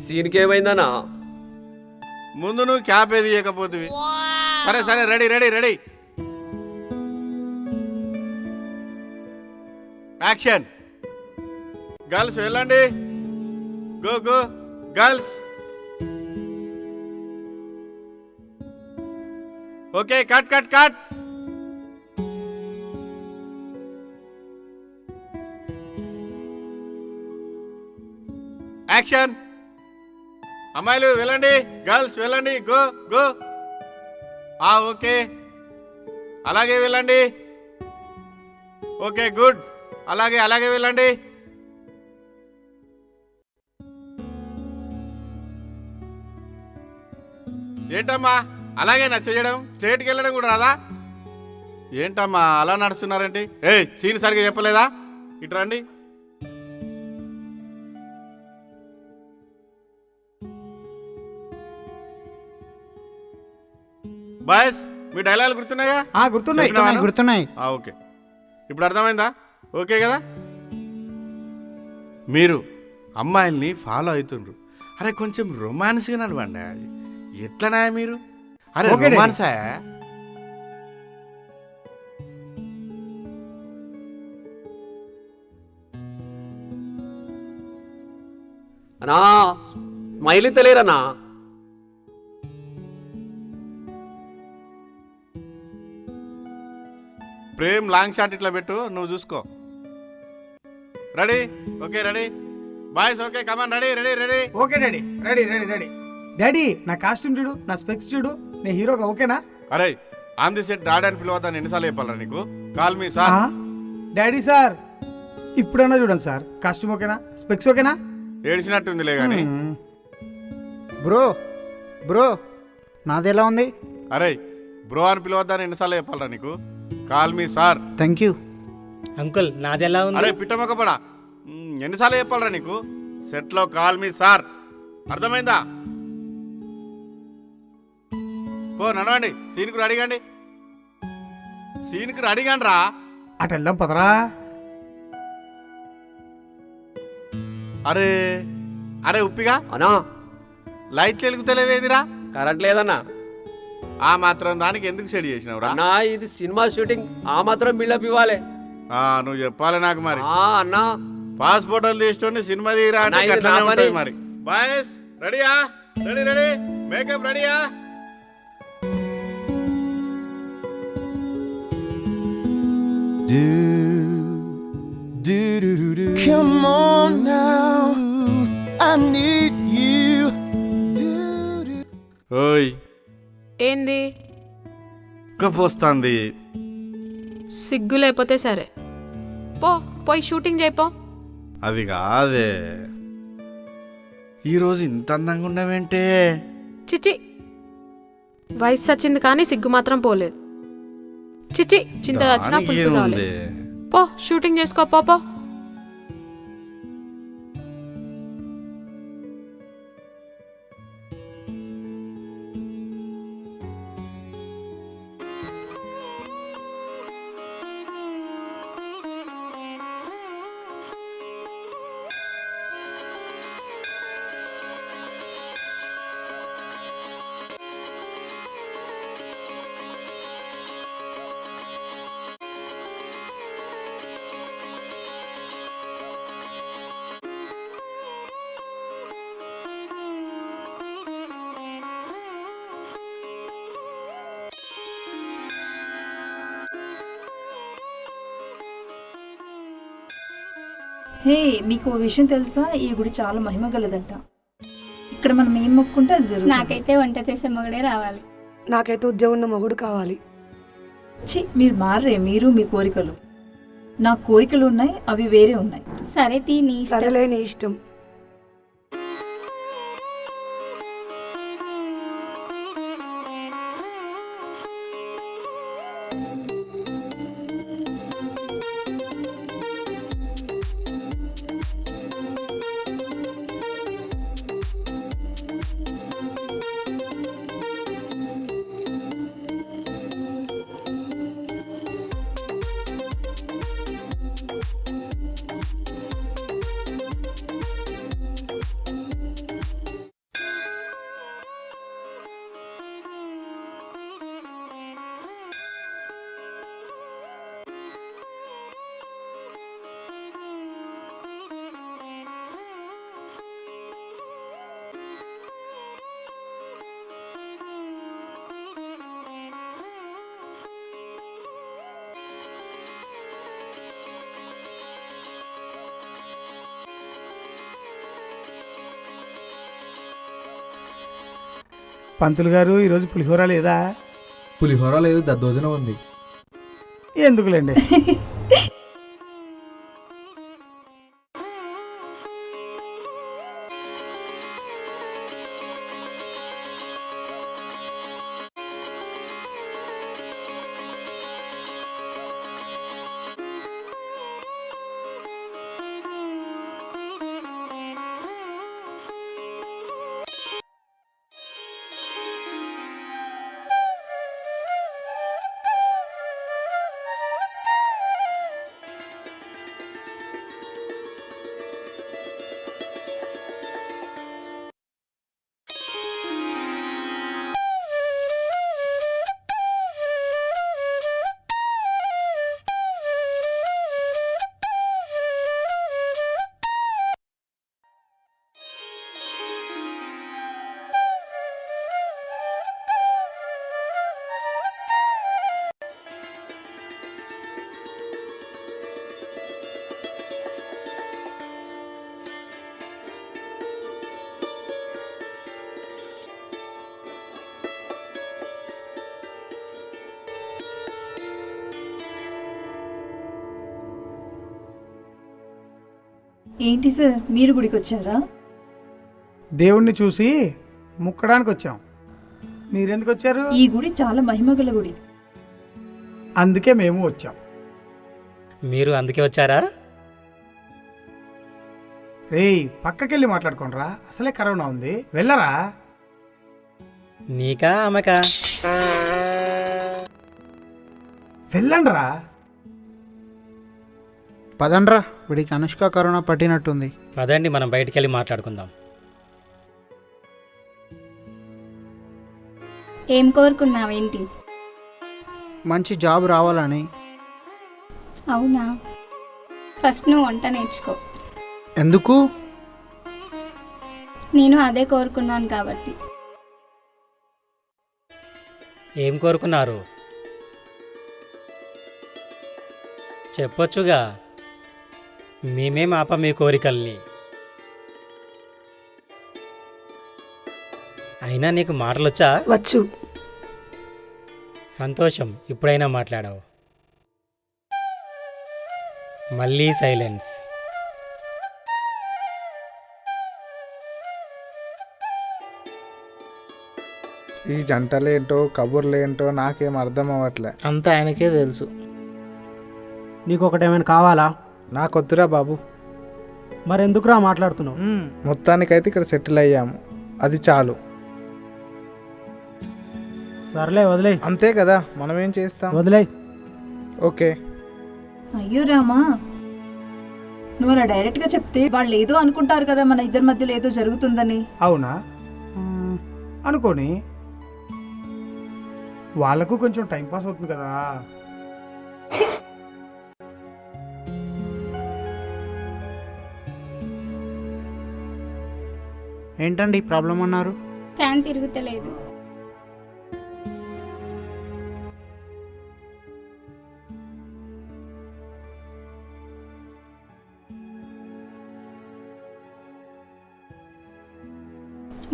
సీన్కి ఏమైందన్నా? ముందు నువ్వు క్యాప్ ఏది ఇవ్వకపోతుంది. సరే సరే, ready ready ready, action. Girls వెళ్ళండి, go go girls. Okay, cut cut cut. Action. అమ్మాయిలు వెళ్ళండి, గర్ల్స్ వెళ్ళండి, గో గో. ఓకే, అలాగే వెళ్ళండి. ఓకే, గుడ్, అలాగే అలాగే వెళ్ళండి. ఏంటమ్మా అలాగే చేయడం? స్ట్రేట్కి వెళ్ళడం కూడా రాదా? ఏంటమ్మా అలా నడుస్తున్నారేంటి? సీన్ సరిగా చెప్పలేదా? ఇటు రండి. బాయ్స్, మీ డైలాగ్ గుర్తున్నాయా? గుర్తున్నాయి. చెప్పినావా? గుర్తున్నాయి. ఓకే, ఇప్పుడు అర్థమైందా? ఓకే కదా? మీరు అమ్మాయిల్ని ఫాలో అవుతుండ్రు. అరే కొంచెం రొమాన్స్గా నడవండి. ఎట్లనా మీరు అరే ఓకే డాడీ. రొమాన్సా? అన్నా స్మైల్ తెలియరన్నా. ప్రేమ్ లాంగ్ షాట్ ఇట్లా పెట్టు, నువ్వు చూసుకో. Ready? Okay ready boys, okay come on, ready ready ready. Okay daddy, ready ready ready. Daddy నా కాస్ట్యూమ్ చూడు, నా స్పెక్స్ చూడు, నేను హీరోగా ఓకేనా? అరే ఆన్ ది సెట్ డాడీ అని పిలవద్దని ఎన్నిసార్లు చెప్పాలరా నీకు? Call me sir. Daddy sir ఇప్పుడన్నా చూడండి సార్, కాస్ట్యూమ్ ఓకేనా, స్పెక్స్ ఓకేనా? ఏడిచినట్టుందిలే కానీ. బ్రో బ్రో నాది ఎలా ఉంది? అరే బ్రో అని పిలవద్దని ఎన్నిసార్లు చెప్పాలరా నీకు? Call me sir. Thank you. Uncle నాది ఎలా అరే ఉంది? పిట్టమొక్కపడా, ఎన్నిసార్లు చెప్పాలరా నీకు? సెట్లో కాల్ మీ సార్, అర్థమైందా? పో నడవండి, సీన్కు రెడీగాండి, సీన్కి రెడీగాండి రా. అటు వెళ్దాం పదరా. అరే అరే ఉప్పిగా అన్నా లైట్లు వెలుగుతలేవేదిరా? కరెంట్ లేదన్నా. ఆ మాత్రం దానికి ఎందుకు షెడ్ చేసినావురా? అన్నా ఇది సినిమా షూటింగ్, ఆ మాత్రం బిల్డప్ ఇవ్వాలి. నువ్వు చెప్పాలి నాకు మరి. అన్నా పాస్పోర్ట్లు తీసుకొని సినిమా తీరా అంటే అన్నా, ఇది అట్లనే నా ఉంటుంది పని. మరి. బాయ్స్ రెడీయా? రెడీ రెడీ, మేకప్ రెడీయా? Come on now, I need you. ఓయ్ ఏంది వస్తుంది. సిగ్గు లేకపోతే సరే, పోయి షూటింగ్ చేయిపో. అది కాదే, ఈరోజు ఇంత అందంగా ఉండవేంటే? చిచి, వయసు వచ్చింది కానీ సిగ్గు మాత్రం పోలేదు. చిచి, చింత వచ్చినా దానికి పులుపు చాలే. ఏముంది? పో షూటింగ్ చేసుకో, పో. హే, మీకు ఓ విషయం తెలుసా? ఈ గుడి చాలా మహిమ గలదంట. ఇక్కడ మనం ఏం మొక్కుంటే అది జరుగుతుంది. నాకైతే వంట చేసే మొగుడే రావాలి. నాకైతే ఉద్యోగం ఉన్న మొగుడు కావాలి. మీరు మారరే, మీరు మీ కోరికలు. నా కోరికలు ఉన్నాయి, అవి వేరే ఉన్నాయి. సరే తీ, నీ సరేలే, నీ ఇష్టం. పంతులు గారు ఈరోజు పులిహోర లేదా? పులిహోర లేదు, దద్దోజనం ఉంది. ఎందుకులేండి. ఏంటి సార్ మీరు గుడికి వచ్చారా? దేవుణ్ణి చూసి ముక్కడానికి వచ్చాం. మీరెందుకు వచ్చారు? ఈ గుడి చాలా మహిమగల గుడి. అందుకే మేము వచ్చాం. మీరు అందుకే వచ్చారా? రేయ్ పక్కకెళ్ళి మాట్లాడుకోనరా, అసలే కరోనా ఉంది, వెళ్ళరా. నీకా ఆమెకా? వెళ్ళండ్రా. పదండ్రా, వీడికి అనుష్క కరోనా పట్టినట్టుంది. పదండి మనం బయటికి వెళ్ళి మాట్లాడుకుందాం. ఏం కోరుకున్నావేంటి? మంచి జాబ్ రావాలని. అవునా? ఫస్ట్ నువ్వు వంట నేర్చుకో. ఎందుకు? నేను అదే కోరుకున్నాను కాబట్టి. ఏం కోరుకున్నారు చెప్పొచ్చుగా, మేమేం ఆప మీ కోరికల్ని. అయినా నీకు మాటలొచ్చా? వచ్చు. సంతోషం, ఇప్పుడైనా మాట్లాడావు. మళ్ళీ సైలెన్స్. ఈ జంటలేంటో కబుర్లేంటో నాకేం అర్థం అవ్వట్లే. అంతా ఆయనకే తెలుసు. నీకు ఒకటేమైనా కావాలా? నాకొద్దురా బాబు. మరెందుకురా మాట్లాడుతున్నావు? మొత్తానికైతే ఇక్కడ సెటిల్ అయ్యాము, అది చాలు. సర్లే వదిలే. అంతే కదా, మనం ఏం చేస్తాం. వదిలే. ఓకే. అయ్యో రామా, నువ్వు అలా డైరెక్ట్గా చెప్తే వాళ్ళు ఏదో అనుకుంటారు కదా, మన ఇద్దరి మధ్యలో ఏదో జరుగుతుందని. అవునా? అనుకోని వాళ్ళకు కొంచెం టైం పాస్ అవుతుంది కదా. ఏంటండి ప్రాబ్లం అన్నారు? ఫ్యాన్ తిరుగుతలేదు.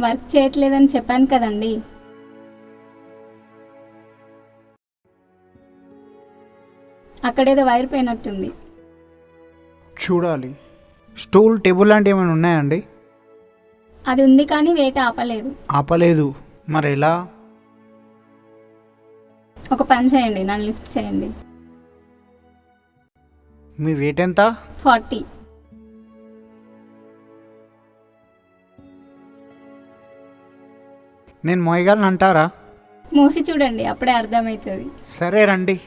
వర్క్ చేయట్లేదని చెప్పాను కదండి. అక్కడేదో వైర్ పోయినట్టుంది. చూడాలి. స్టూల్ టేబుల్ లాంటివి ఏమైనా ఉన్నాయండి? అది ఉంది కానీ వెయిట్ ఆపలేదు. ఆపలేదు, మరి ఎలా? ఒక పని చేయండి, నన్ను లిఫ్ట్ చేయండి. మీ వెయిట్ ఎంత? 40. నేను మోయగలను అంటారా? మోసి చూడండి, అప్పుడే అర్థమవుతుంది. సరే రండి.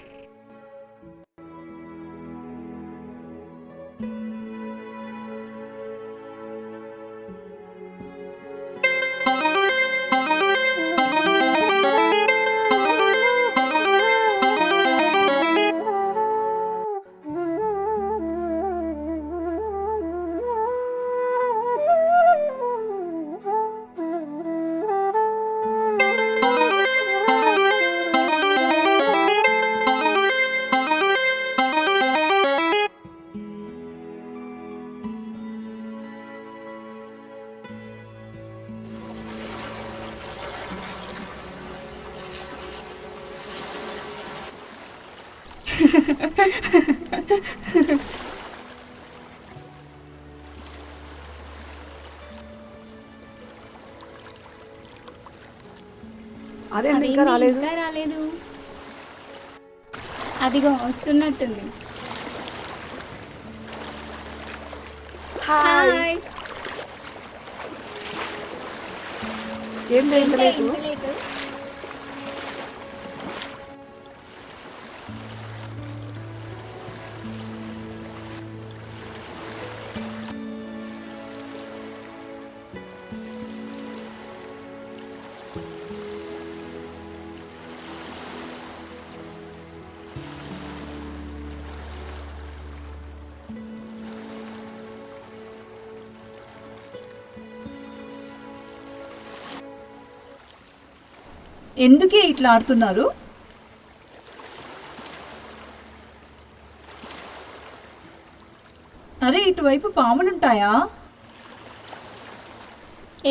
అదేంటి ఇంకా రాలేదు? ఇంకా రాలేదు. అదిగో వస్తున్నట్టుంది. హాయ్. ఏంటి ఇంత లేటు? ఇంత లేటు? ఎందుకే ఇట్లా ఆడుతున్నారు? అరే ఇటువైపు పాములుంటాయా?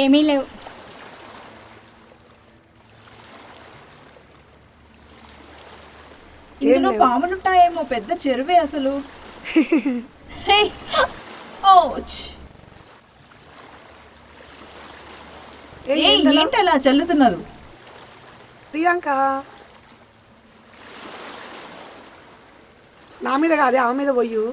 ఏమీ లేవు. ఇందులో పాములుంటాయేమో, పెద్ద చెరువే అసలు. హే! ఔచ్! ఏంటి అలా చల్లుతున్నారు? ప్రియాంక నా మీద కాదే ఆమె మీద పోయు.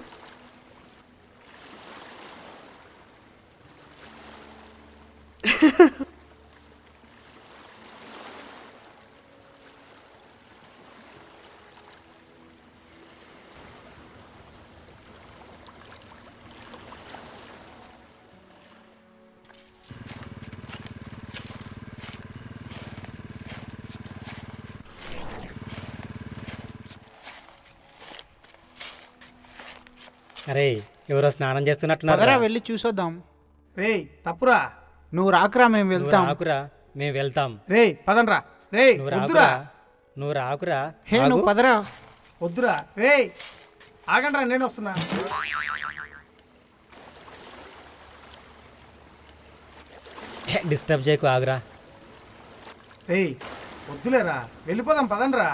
అరే ఎవరో స్నానం చేస్తున్నట్టున్నారు. పదరా వెళ్ళి చూసొద్దాం. రే తప్పురా. నువ్వు రాకురా, మేము వెళ్తాం. రాకురా, మేము వెళ్తాం. రే పదండ్రా. రే నువ్వు వద్దురా. రాకురా, నువ్వు రాకురా. హే నువ్వు పదరా. వద్దురా. రే ఆగండ్రా, నేను వస్తున్నా. డిస్టర్బ్ చేయకు, ఆగురా. రే వద్దులేరా, వెళ్ళిపోదాం పదండ్రా.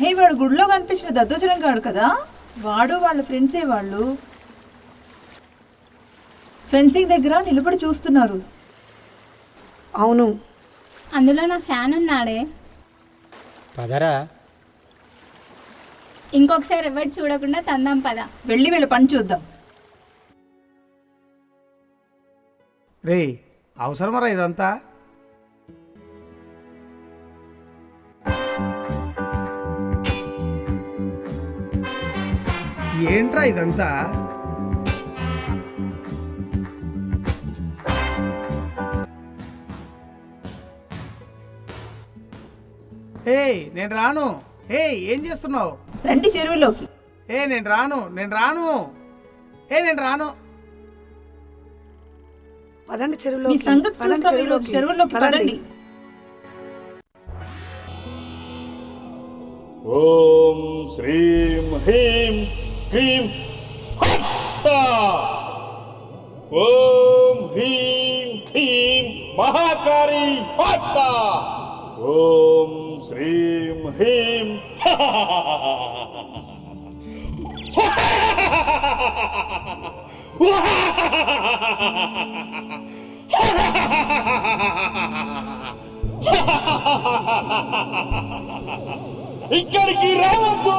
హే, వాడు గుడిలో కనిపించిన దద్దోజనం గాడు కదా, వాడు వాళ్ళ ఫ్రెండ్సే. వాళ్ళు ఫెన్సింగ్ దగ్గర నిలబడి చూస్తున్నారు. అవును, అందులో నా ఫ్యాన్ ఉన్నాడే. పదరా. ఇంకొకసారి ఎవరు చూడకుండా తందాం పద. వెళ్ళి వీళ్ళ పని చూద్దాం. రే అవసరమరా ఇదంతా? ఏంట్రా ఇదంతా? నేను రాను. ఏం చేస్తున్నావు? రండి చెరువులోకి. నేను రాను. నేను రాను. పదండి మీ చెరువులోకి. సంగతి పదండి చూస్తాం ఈరోజు. చెరువులోకి పదండి. ఓం శ్రీం హ్రీం క్రీం హస్తా. ఓం హ్రీం క్రీం మహాకారి హస్తా. ఓం శ్రీం హ్రీం ఇక్కడికి రావద్దు,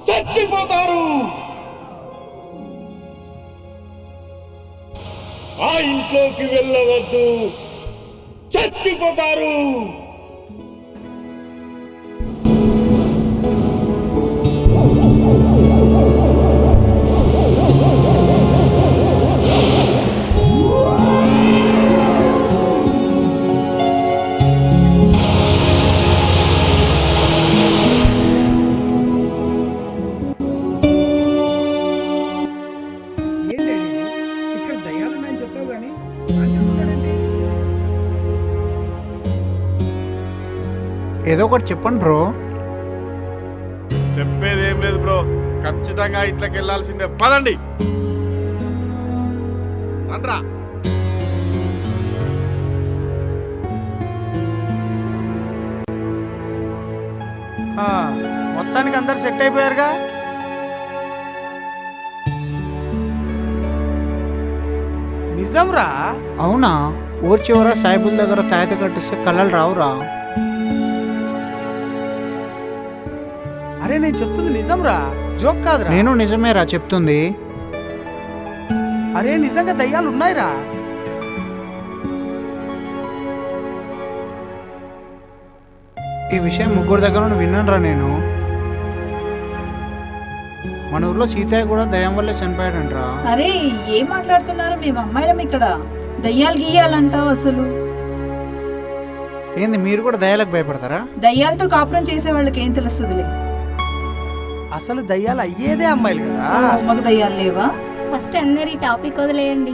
చచ్చిపోతారు. ఆ ఇంట్లోకి వెళ్ళవద్దు, చచ్చిపోతారు. ఇక్కడ దయ్యాలున్నాయని చెప్పావు కానీ ఆంజనేయుడు ఉన్నాడేంటి? ఏదో ఒకటి చెప్పండి బ్రో. చెప్పేది ఏం లేదు బ్రో, ఖచ్చితంగా ఇట్లకి వెళ్ళాల్సిందే. పదండి రండ్రా. మొత్తానికి అందరు సెట్ అయిపోయారుగా. నిజంరా? అవునా? ఊరి చివర సాయిబుల్ దగ్గర తాయత కట్టిస్తే కళ్ళలు రావురా. అరే నేను చెప్తుంది నిజంరా, జోక్ కాదురా. నేను నిజమేరా చెప్తుంది. అరే నిజంగా దయ్యాలు ఉన్నాయిరా. ఈ విషయం ముగ్గురు దగ్గర విన్నానురా నేను. మన ఊర్లో సీతయ్య కూడా దయ్యం వల్లే చనిపోయాడంట్రా. అరే ఏం మాట్లాడుతున్నారు? మేము అమ్మాయిలం ఇక్కడ. దయ్యాలు గీయాలంటావు అసలు? ఏంది మీరు కూడా దయ్యాలకు భయపడతారా? దయ్యాలతో కాపురం చేసే వాళ్ళకి ఏం తెలుస్తుందిలే. అసలు దయ్యాలు అయ్యేదే అమ్మాయిలు కదా. మగ దయ్యాలు లేవా? ఫస్ట్ అందరు ఈ టాపిక్ వదిలేయండి.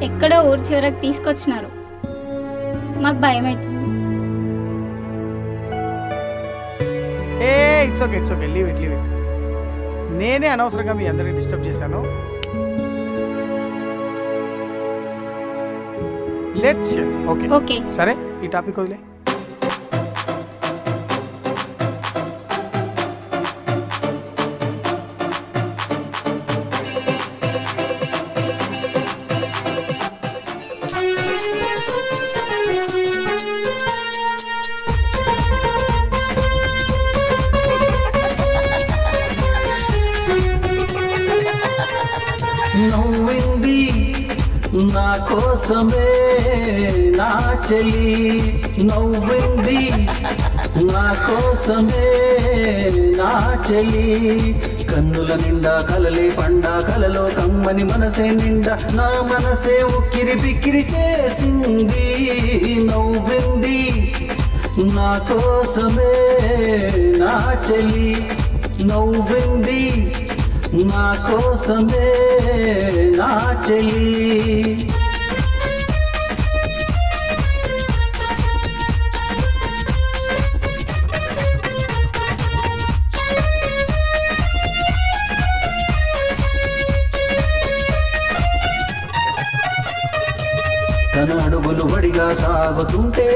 ఎక్కడో ఊరి చివరకు తీసుకొచ్చినారు, మాకు భయం అవుతుంది. It's okay leave it. నేనే అనవసరంగా మీ అందరిని డిస్టర్బ్ చేశాను. లెట్స్ ఓకే ఓకే సరే ఈ టాపిక్ వదిలే. నవ్వింది నా కోసమే నా చెలి, నవ్వింది నా కోసమే నా చెలి, కన్నుల నిండా కలలే పండా కలలో కమ్మని మనసే నిండా నా మనసే ఉక్కిరి బిక్కిరి చేసింది, నవ్వింది నా కోసమే నా చెలి, నవ్వింది నా కోసమే నా చెలి. తన అడుగులు వడిగా సాగుతుంటే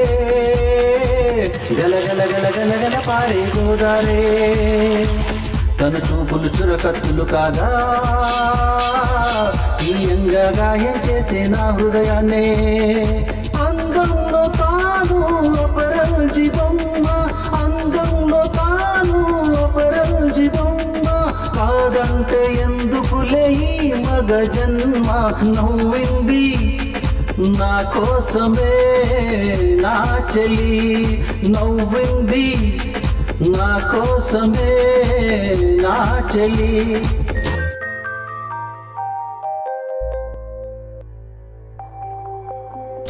గలగల గలగల గల పారే గోదారే, తన చూపులు చురకత్తులు కాగా తీయంగా గాయం చేసే నా హృదయాన్నే, అందంలో తాను అపరంజి బొమ్మ, అందంలో తాను అపరంజి బొమ్మ, కాదంటే ఎందుకులే ఈ మగ జన్మ, నవ్వింది నా కోసమే నా చెలి, నవ్వింది నా కోసమే నా చెలి.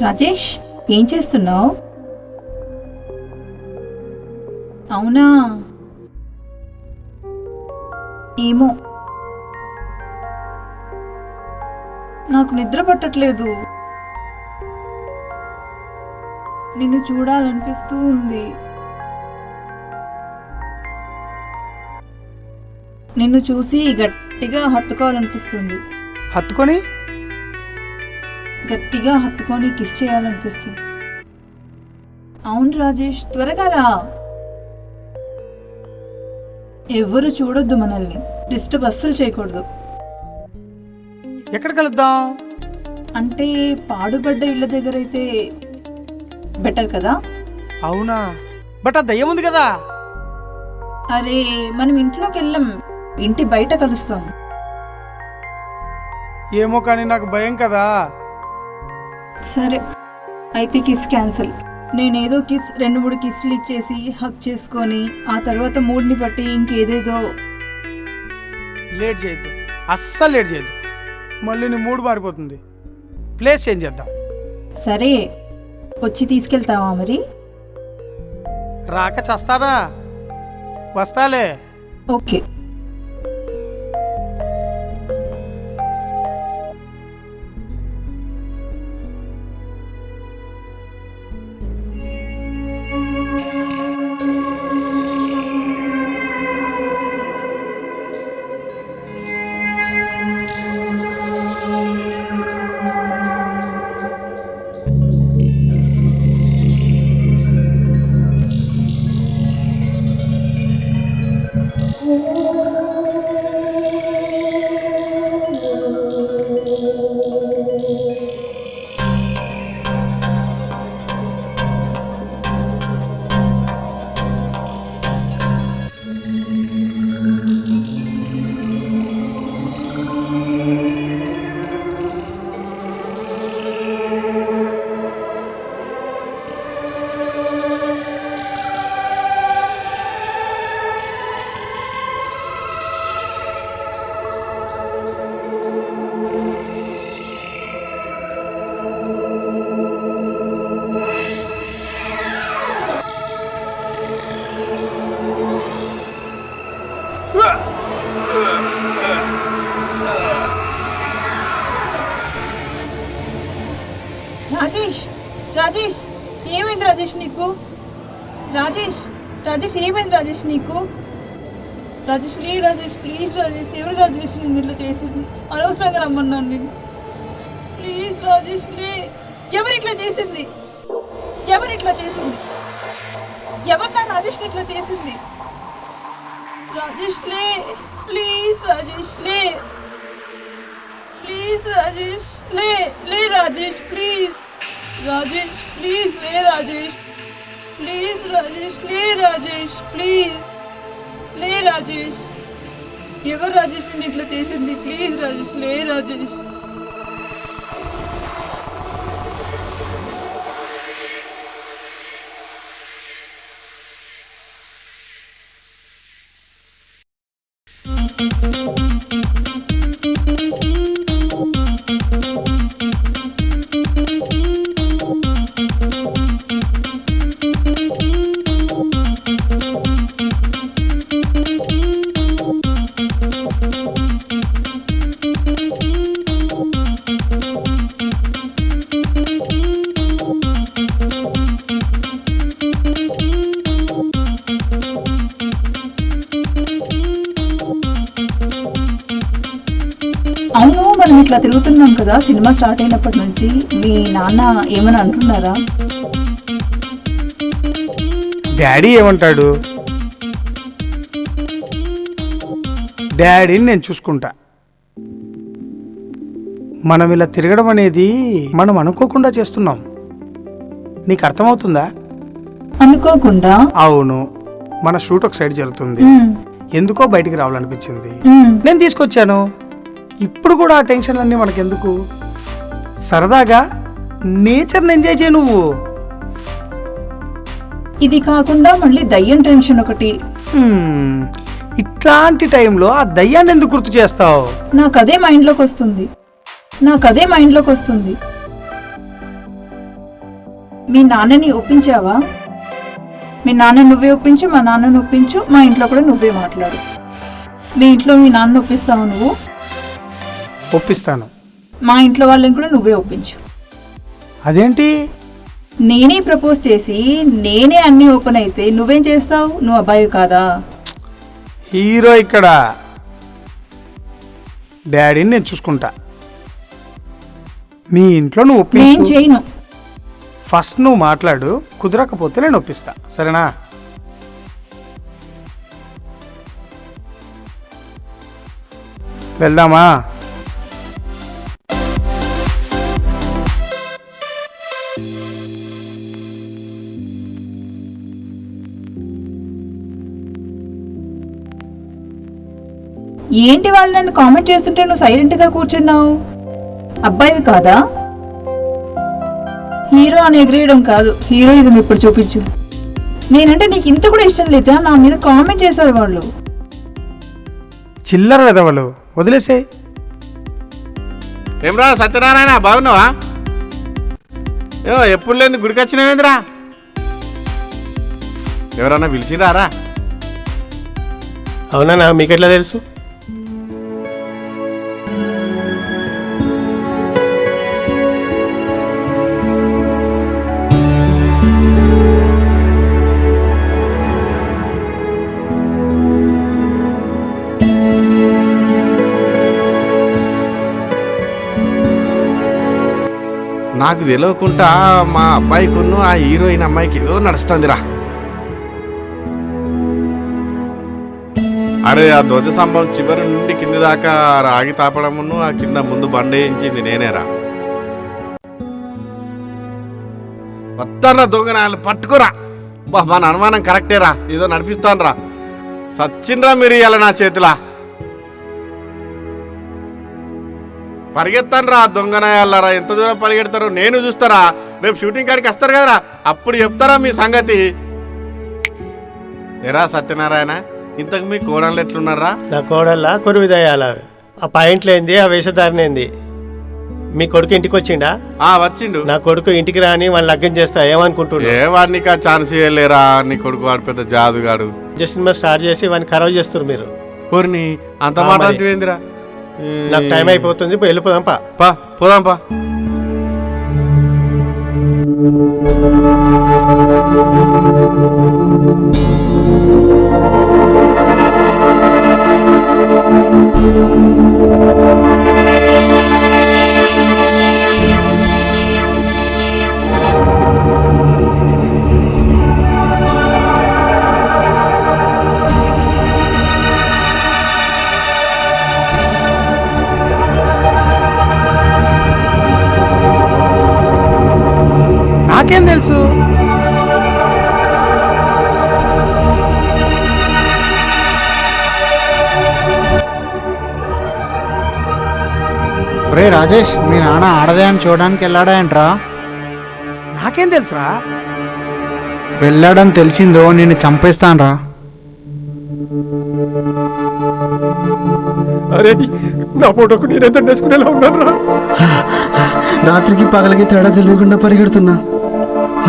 రాజేష్ ఏం చేస్తున్నావు? అవునా, ఏమో నాకు నిద్ర పట్టట్లేదు, నిన్ను చూడాలనిపిస్తూ ఉంది, నిన్ను చూసి గట్టిగా హత్తుకోవాలనిపిస్తుంది, గట్టిగా హత్తుకొని కిస్ చేయాలనిపిస్తుంది. అవును రాజేష్, త్వరగా రా, ఎవరు చూడొద్దు, మనల్ని డిస్టర్బ్ అస్సలు చేయకూడదు. ఎక్కడ కలుద్దాం? అంటే పాడుబడ్డ ఇళ్ళ దగ్గర అయితే బెటర్ కదా. అవునా, బట్ ఆ దయ్యం ఉంది కదా. అరే మనం ఇంట్లోకి వెళ్ళాం, ఇంటి బయట కలుస్తాం. ఏమో కానీ నాకు భయం కదా. సరే అయితే కిస్ క్యాన్సిల్. నేనేదో కిస్ 2-3 కిస్లు ఇచ్చేసి హక్ చేసుకొని ఆ తర్వాత మూడ్ని బట్టి ఇంకేదేదో. లేట్ చేయొద్దు, అస్సలు లేట్ చేయొద్దు, మళ్ళీ నీ మూడ్ మారిపోతుంది. ప్లేస్ చేంజ్ చేద్దాం. సరే వచ్చి తీసుకెళ్తావా మరి? రాక చస్తానా, వస్తాలే. ఓకే. రాజేష్, రాజేష్ ఏమైంది రాజేష్ నీకు? రాజేష్, రాజేష్ ఏమైంది రాజేష్ నీకు? రాజేష్ లే రాజేష్, ప్లీజ్ రాజేష్, ఎవరు రాజేష్ నిన్ను ఇట్లా చేసింది? అనవసరంగా రమ్మన్నాను నేను. ప్లీజ్ రాజేష్ లే. ఎవరిట్లా చేసింది? ఎవరిట్లా చేసింది? ఎవరు నా రాజేష్ని ఇట్లా చేసింది? రాజేష్ లే, ప్లీజ్ రాజేష్ లే, ప్లీజ్ రాజేష్ లే, లే రాజేష్ ప్లీజ్, రాజేష్ ప్లీజ్ లే రాజేష్, ప్లీజ్ రాజేష్ లే రాజేష్ ప్లీజ్, లే రాజేష్. ఎవరు రాజేష్ని ఇట్లా చేసింది? ప్లీజ్ రాజేష్ లే రాజేష్. అవును, మనం ఇట్లా తిరుగుతున్నాం కదా సినిమా స్టార్ట్ అయినప్పటి నుంచి. మీ నాన్న ఏమని అంటున్నారా? డాడీ ఏమంటాడు? డాడీని నేను చూసుకుంటా. మనం ఇలా తిరగడం అనేది మనం అనుకోకుండా చేస్తున్నాం. నీకు అర్థమవుతుందా? అనుకోకుండా? అవును. మన షూట్ ఒక సైడ్ జరుగుతుంది, ఎందుకో బయటికి రావాలనిపించింది, నేను తీసుకొచ్చాను. ఇప్పుడు కూడా ఆ టెన్షన్లన్నీ మనకెందుకు? సరదాగా నేచర్ని ఎంజాయ్ చేయ నువ్వు. ఇది కాకుండా మళ్ళీ దయ్యం టెన్షన్ ఒకటి. ఇట్లాంటి టైంలో ఆ దయ్యాన్ని ఎందుకు గుర్తు చేస్తావు? నాకు అదే మైండ్లోకి వస్తుంది, నాకు అదే మైండ్లోకి వస్తుంది. మీ నాన్నని ఒప్పించావా? మీ నాన్న నువ్వే ఒప్పించు, మా నాన్నని ఒప్పించు, మా ఇంట్లో కూడా నువ్వే మాట్లాడు. మీ ఇంట్లో మీ నాన్న ఒప్పిస్తావు నువ్వు? ఒప్పిస్తాను. మా ఇంట్లో వాళ్ళని కూడా నువ్వే ఒప్పించు. అదేంటి? నేనే ప్రపోజ్ చేసి నేనే అన్ని ఓపెన్ అయితే నువ్వేం చేస్తావు? నువ్వు అబ్బాయి కాదా? హీరో ఇక్కడ. డాడీని నేను చూసుకుంటా. మీ ఇంట్లో నువ్వు నేను ఒప్పించు. చేయను. ఫస్ట్ నువ్వు మాట్లాడు, కుదరకపోతే నేను ఒప్పిస్తా, సరేనా? వెళ్దామా? ఏంటి వాళ్ళు నన్ను కామెంట్ చేస్తుంటే నువ్వు సైలెంట్గా కూర్చున్నావు? అబ్బాయివి కాదా? హీరో అని ఎగిరేయడం కాదు, హీరోయిజం ఇప్పుడు చూపించు. నేనంటే నీకు ఇంత కూడా ఇష్టం లేదా? నా మీద కామెంట్ చేశారు వాళ్ళు. చిల్లర వెదవలు, వదిలేసే. ఏమ్రా సత్యనారాయణ, బాగున్నావా? ఎప్పుడు లేని గుడికి వచ్చినావేంద్రా? ఎవరన్నా పిలిచిరారా? అవునా, మీకెట్లా తెలుసు? నాకు తెలియకుండా మా అబ్బాయికున్ను ఆ హీరోయిన్ అమ్మాయికి ఏదో నడుస్తుందిరా. అరే ఆ ధ్వజస్తంభం చివరి నుండి కింది దాకా రాగి తాపడమును ఆ కింద ముందు బండేయించింది నేనేరా. వస్తారా దొంగనాలు పట్టుకురా. మన అనుమానం కరెక్టేరా, ఏదో నడిపిస్తానురా. సచ్చిండ్రా మీరు ఇవాళ నా చేతిలా. పరిగెత్తాను రా దొంగనాయాలరా. ఎంత దూరం పరిగెడతారో నేను చూస్తారా. రేపు షూటింగ్ కాడికి వస్తారు కదరా, అప్పుడు చెప్తారా మీ సంగతి. ఎరా సత్యనారాయణ, ఇంతకు మీ కోడళ్ళు ఎట్లున్నారా? నా కోడళ్ళ కొరువిదయాల. ఆ పాయింట్లు ఏంది, ఆ వేషధారణ ఏంది? మీ కొడుకు ఇంటికి వచ్చిండా? వచ్చిండు. నా కొడుకు ఇంటికి రాని వాళ్ళని లగ్గం చేస్తా ఏమనుకుంటున్నా? వాడికి ఆ ఛాన్స్ ఇవ్వలేరా. నీ కొడుకు వాడు పెద్ద జాదుగాడు. సినిమా స్టార్ట్ చేసి వాడిని ఖరాబ్ చేస్తారు మీరు. ఊరిని అంత మాట ఏందిరా? నాకు టైం అయిపోతుంది, వెళ్ళిపోదాంపా. పోదాంపా. రే రాజేష్, మీ నాన్న ఆడదే అని చూడడానికి వెళ్ళాడా ఏంట్రా? నాకేం తెలుసురా? వెళ్ళాడని తెలిసిందో నిన్ను చంపేస్తాన్రా. అరే నా ఫోటోకు నేను ఎంత నేర్చుకునేలా ఉన్నాను రా. రాత్రికి పగలకి తేడా తెలియకుండా పరిగెడుతున్నా.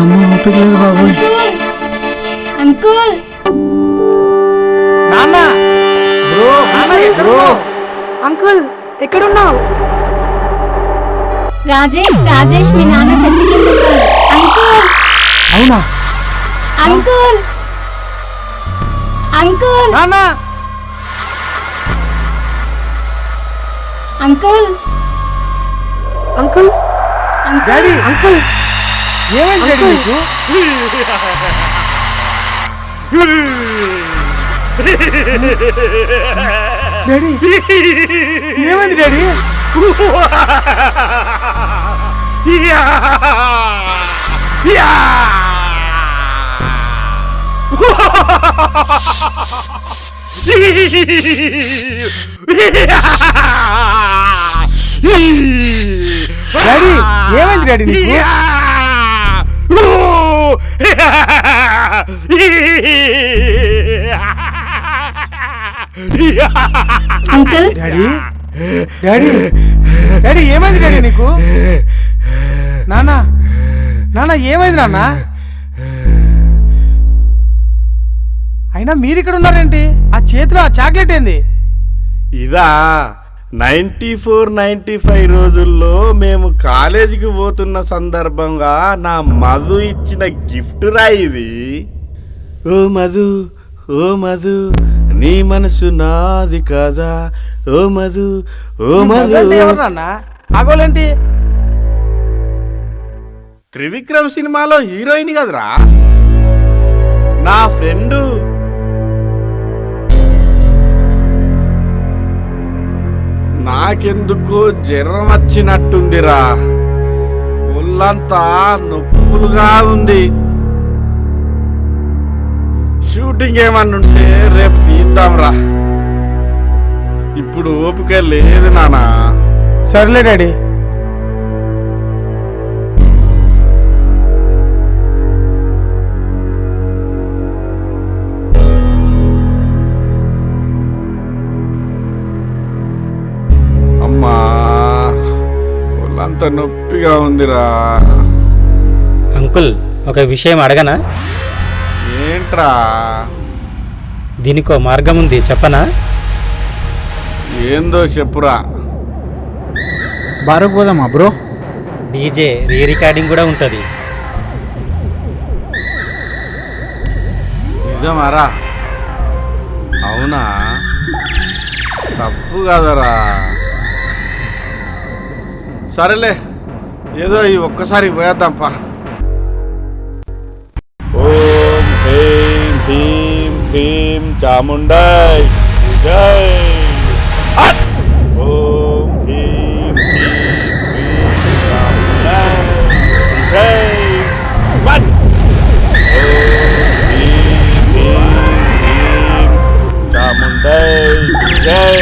అమ్మ ఓపిక లేదు బాబోయ్. అంకుల్ నాన్న బ్రో, బ్రో అంకుల్ ఎక్కడున్నావు? రాజేష్ రాజేష్ మీ నాన్న చెట్టు కింద ఉన్నాడు. అంకుల్ అవునా? అంకుల్ అంకుల్ నాన్న అంకుల్ అంకుల్ డాడీ అంకుల్ ఏమైంది డాడీ నీకు? డాడీ ఏమైంది డాడీ? డాడీ ఏమైంది డాడీ నీకు? అంకుల్ డాడీ డాడీ డాడీ ఏమైంది డాడీ నీకు? నాన్న నాన్న ఏమైంది నాన్న? అయినా మీరు ఇక్కడ ఉన్నారేంటి? ఆ చేతిలో ఆ చాక్లెట్ ఏంది? ఇదా 94, 95 రోజుల్లో మేము కాలేజీకి పోతున్న సందర్భంగా నా మధు ఇచ్చిన గిఫ్ట్ రా ఇది. ఓ మధు, ఓ మధు, నీ మనసు నాది కాదా, ఓ మధు, ఓ మధు. ఎవరు నాన్న? ఆగోలేంటి? త్రివిక్రమ్ సినిమాలో హీరోయిన్ కదరా, నా ఫ్రెండు. నాకెందుకో జ్వరం వచ్చినట్టుందిరా, ఒళ్ళంతా నొప్పులుగా ఉంది. షూటింగ్ ఏమన్నుంటే రేపు తీద్దాంరా, ఇప్పుడు ఓపిక లేదు నానా. సర్లే డాడీ. అమ్మా ఒళ్ళంతా నొప్పిగా ఉందిరా. అంకుల్ ఒక విషయం అడగనా? ఏంట్రా? దీనికో మార్గం ఉంది, చెప్పనా? ఏందో చెప్పురా. బారుకు పోదామా బ్రో? డీజే రీ రికార్డింగ్ కూడా ఉంటుంది. నిజమారా? అవునా? తప్పు కదరా. సరేలే, ఏదో ఈ ఒక్కసారి పోయేద్దాంపా. ఓం హ్రీం హ్రీం హ్రీం చాముండై జై. ఓం హ్రీం హ్రీం హ్రీం చాముండై జై. ఓం హ్రీం హ్రీం హ్రీం చాముండై జై.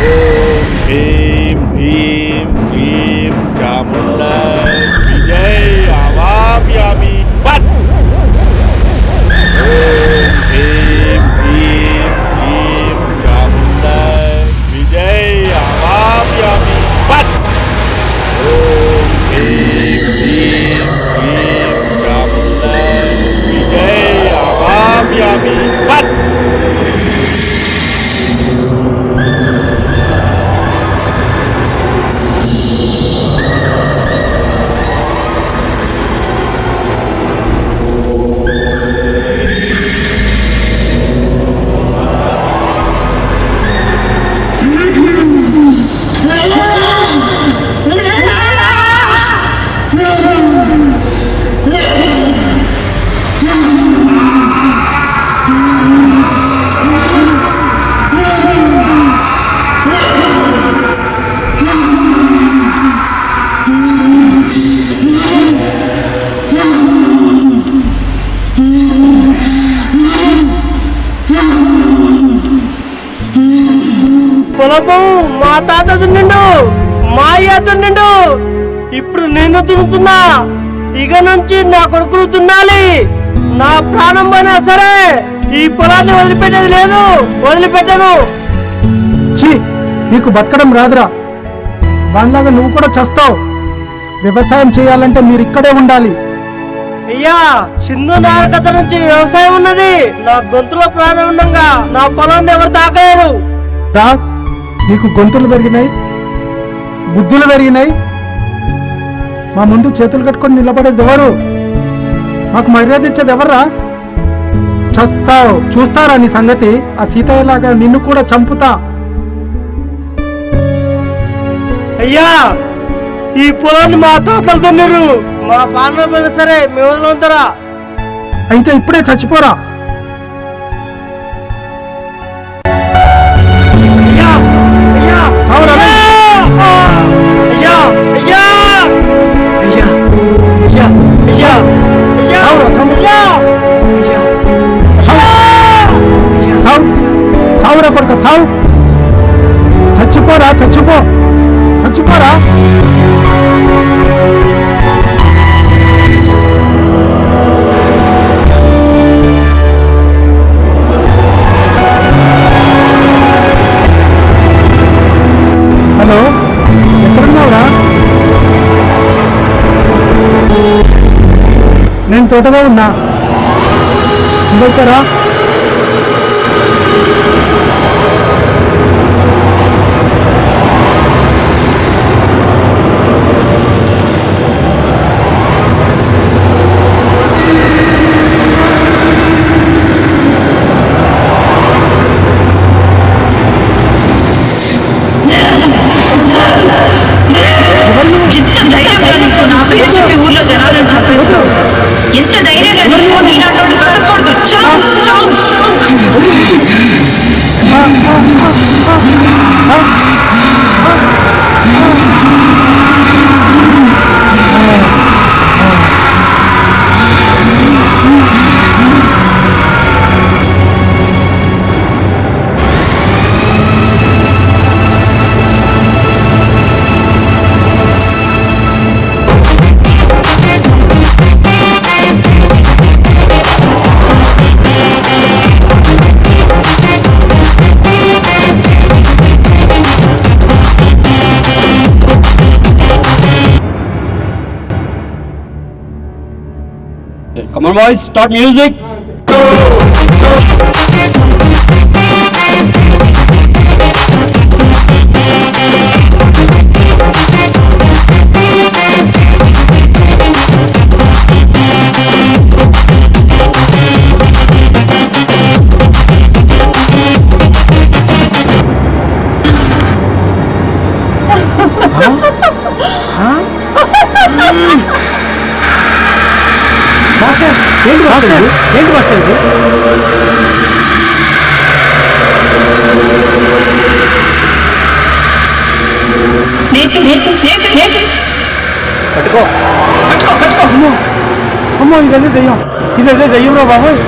ఓం హ్రీం హ్రీం హ్రీం చాముండై విజయ్ అవాప్యామి. ఓం హ్రీం హ్రీం హ్రీం మా తాత దున్నిండు, మా అయ్య దున్నిండు, ఇప్పుడు నేను దున్నుతున్నా. ఇక నుంచి నా కొడుకులు దున్నాలి. నా ప్రాణం పోయినా సరే ఈ పొలాన్ని వదిలిపెట్టేది లేదు, వదిలిపెట్టను. ఛీ, నీకు బతకడం రాదురా. వాళ్ళలాగా నువ్వు కూడా చస్తావు. వ్యవసాయం చేయాలంటే మీరు ఇక్కడే ఉండాలి. అయ్యా, సింధు నాగకథ నుంచి వ్యవసాయం ఉన్నది. నా గొంతులో ప్రాణం ఉండగా నా పొలాన్ని ఎవరు తాకలేరు. రా, నీకు గొంతులు పెరిగినాయి, బుద్ధులు పెరిగినాయి. మా ముందు చేతులు కట్టుకొని నిలబడేది ఎవరు? మాకు మర్యాద ఇచ్చేది ఎవర్రా? చస్తావు, చూస్తారా నీ సంగతి. ఆ సీతయ్యలాగా నిన్ను కూడా చంపుతా. అయ్యా, ఈ పొలాన్ని మా తాతలు దున్నిరు. మా పాలన పైన సరే మేము వదిలింతరా. అయితే ఇప్పుడే చచ్చిపోరా. అయ్యా, అయ్యా, చావురా. అయ్యా, అయ్యా, అయ్యా, అయ్యా, అయ్యా, అయ్యా, అయ్యా, చావురా కొడుక, చావు. చచ్చిపోరా, చచ్చిపోరా. హలో, ఎక్కడున్నావురా? నేను తోటలో ఉన్నా. ఇంకొచ్చారా? ఊర్లో జనాలను చంపేస్తావు. ఎంత ధైర్యంగా Come on, boys, start music. ఏంటి మాస్టర్ ఇది? పట్టుకో. అమ్మో, ఇదేదో దెయ్యం రా బాబోయ్.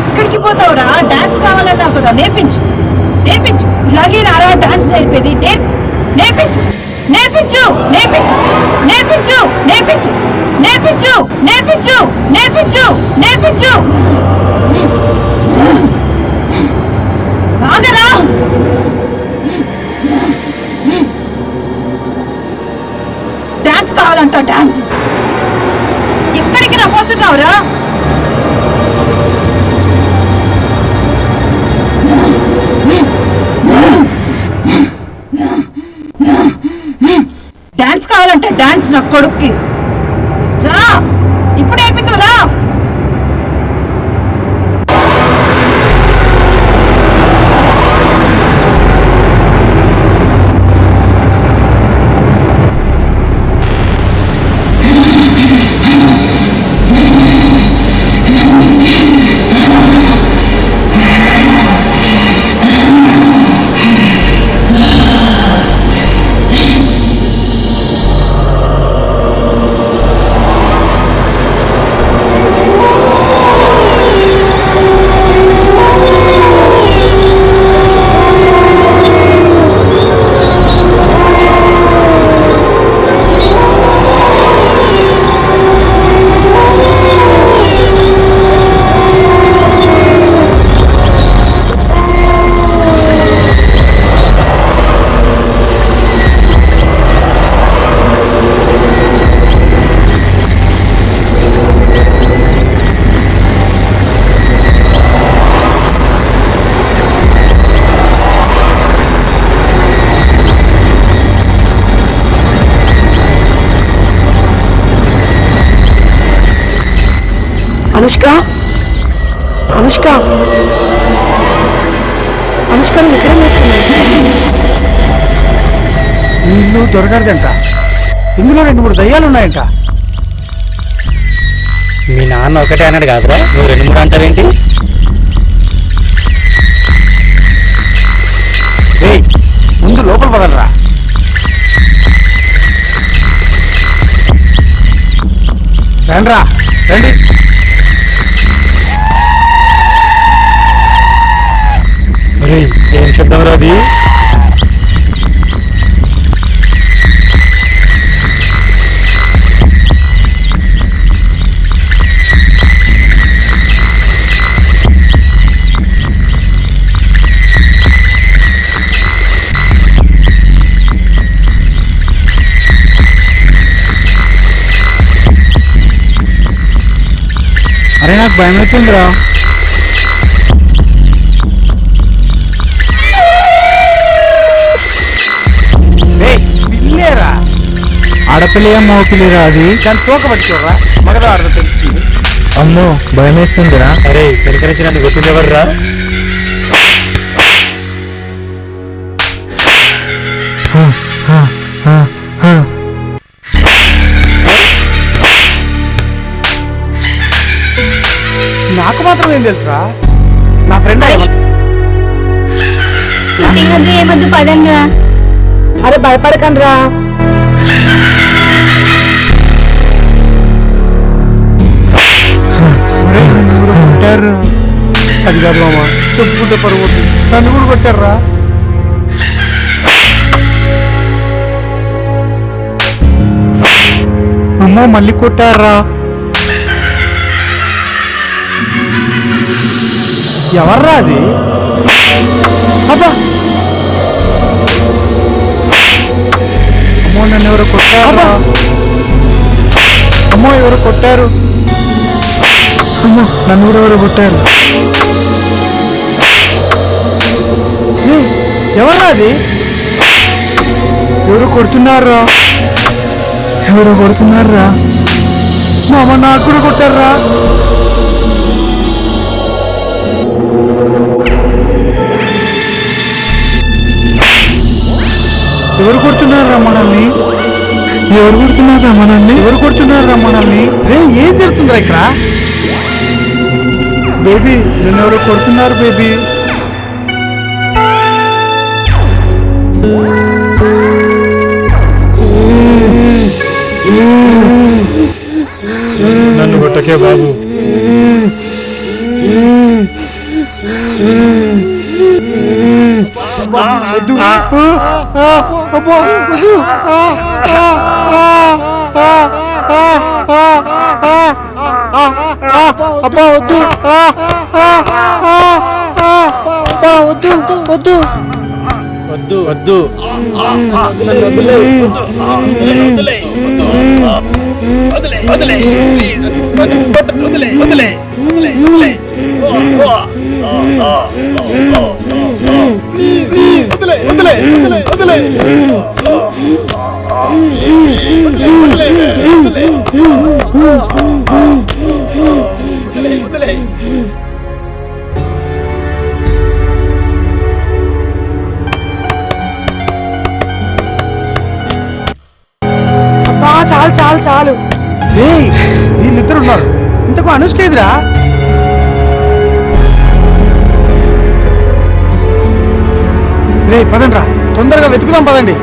ఎక్కడికి పోతావురా? డాన్స్ కావాలన్నావు కదా, నేర్పించు. ఇలాగే రారా డాన్స్ నేర్పేది. నేర్పించు. ఆగరా. డాన్స్ కావాలంట, డాన్స్. ఎక్కడికి రాబోతున్నావురా? డాన్స్ కావాలంటే డాన్స్ నా కొడుక్కి. రా, ఇప్పుడు నేర్పితూ రా. అనుష్క అనుష్క అనుష్క ఎక్కడ ఈ ఇల్లు దొరకడదంట. ఇందులో 2-3 దయ్యాలు ఉన్నాయంట. మీ నాన్న ఒకటే అన్నాడు కాదురా, నువ్వు 2-3 అంటావేంటి? ముందు లోపల పదలరా. రండ్రా రండి. ఏం శబ్దం రాది? అరే నాకు భయం అవుతుందిరా. పిల్లేరా? ఆడపిల్ల మోపిల్లిరా అది. దాని తోక పట్టుకోరా, మగదా ఆడదో తెలుస్తుంది. అమ్మో భయం వేస్తుందిరా. అరే వెనకరించి నన్ను కొట్టింది ఎవర్రా? నాకు మాత్రం ఏం తెలుసురా, నా ఫ్రెండ్. ఏమద్దు పదండ్రా. అరే భయపడకండి రా. అది కాదు మామ, చెప్పుకుంటే పరుగు. నన్ను కూడా కొట్టారా? అమ్మో మళ్ళీ కొట్టారా? ఎవర్రా అది? అబ్బా అమ్మో నన్ను ఎవరో కొట్టారా? అమ్మో ఎవరు కొట్టారు? అమ్మో నన్ను కూడా ఎవరు కొట్టారు? ఎవర్రా అది? ఎవరు కొడుతున్నారా? ఎవరు కొడుతున్నారా? మామ నాకు కూడా కొట్టారా? ఎవరు కొడుతున్నారా మనల్ని? ఎవరు కొడుతున్నారా మనల్ని? ఎవరు కొడుతున్నారా మనల్ని? రే ఏం జరుగుతుందిరా ఇక్కడ? బేబీ నన్ను ఎవరు కొడుతున్నారు బేబీ? నన్ను కొట్టకే బాబు. అబ్బా వద్దు వద్దు వద్దు వద్దు వద్దు. చాలు చాలు చాలు. వీళ్ళిద్దరు ఉన్నారు. ఇంతకు అనుష్క ఎదురా? రే పదండ్రా, తొందరగా వెతుకుదాం పదండి.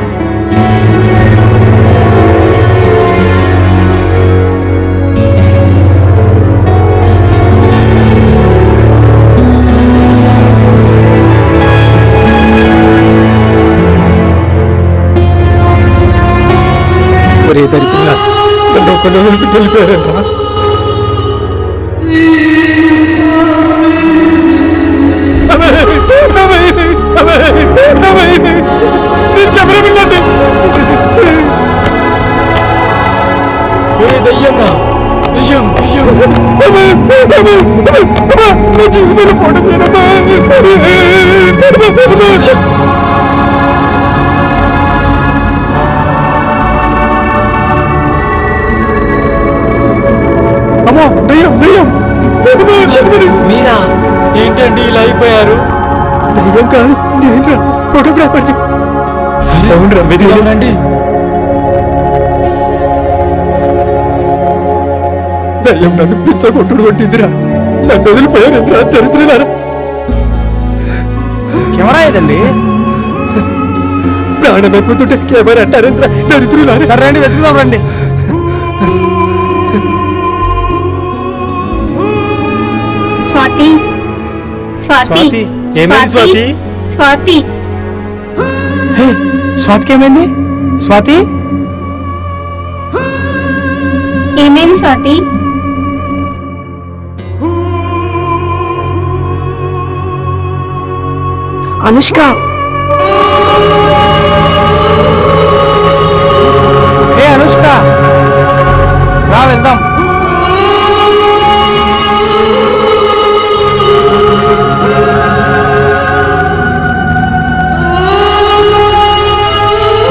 ఒరే దరిద్రుడా, నన్ను ఒక్కడు వెళ్ళిపోయారంట్రా. దయ్యంగా దయ్యం దయ్యం జీవితంలో పోటీ. అమ్మో దయ్యం దయ్యం దయ్యం కాదు, నేను ఫోటోగ్రాఫర్ని. సరే అవునరా, వెతుకుదామండి. దయ్యం నన్ను పిచ్చగొట్టుడు కొట్టిందిరా, నన్ను వదిలిపోయారు దరిద్రులారా. కెమెరా ఏదండి? ప్రాణం అయిపోతుంటే కెమెరా అంటారేంద్రా దరిద్రులారా. సరే రండి, వెతుకుదాం రండి. స్వాతి స్వాతి ఏమైంది స్వాతి? స్వాతి స్వాతికి ఏమైంది? స్వాతి ఏమైంది స్వాతి? అనుష్క ఏ అనుష్క, రా వెళ్దాం.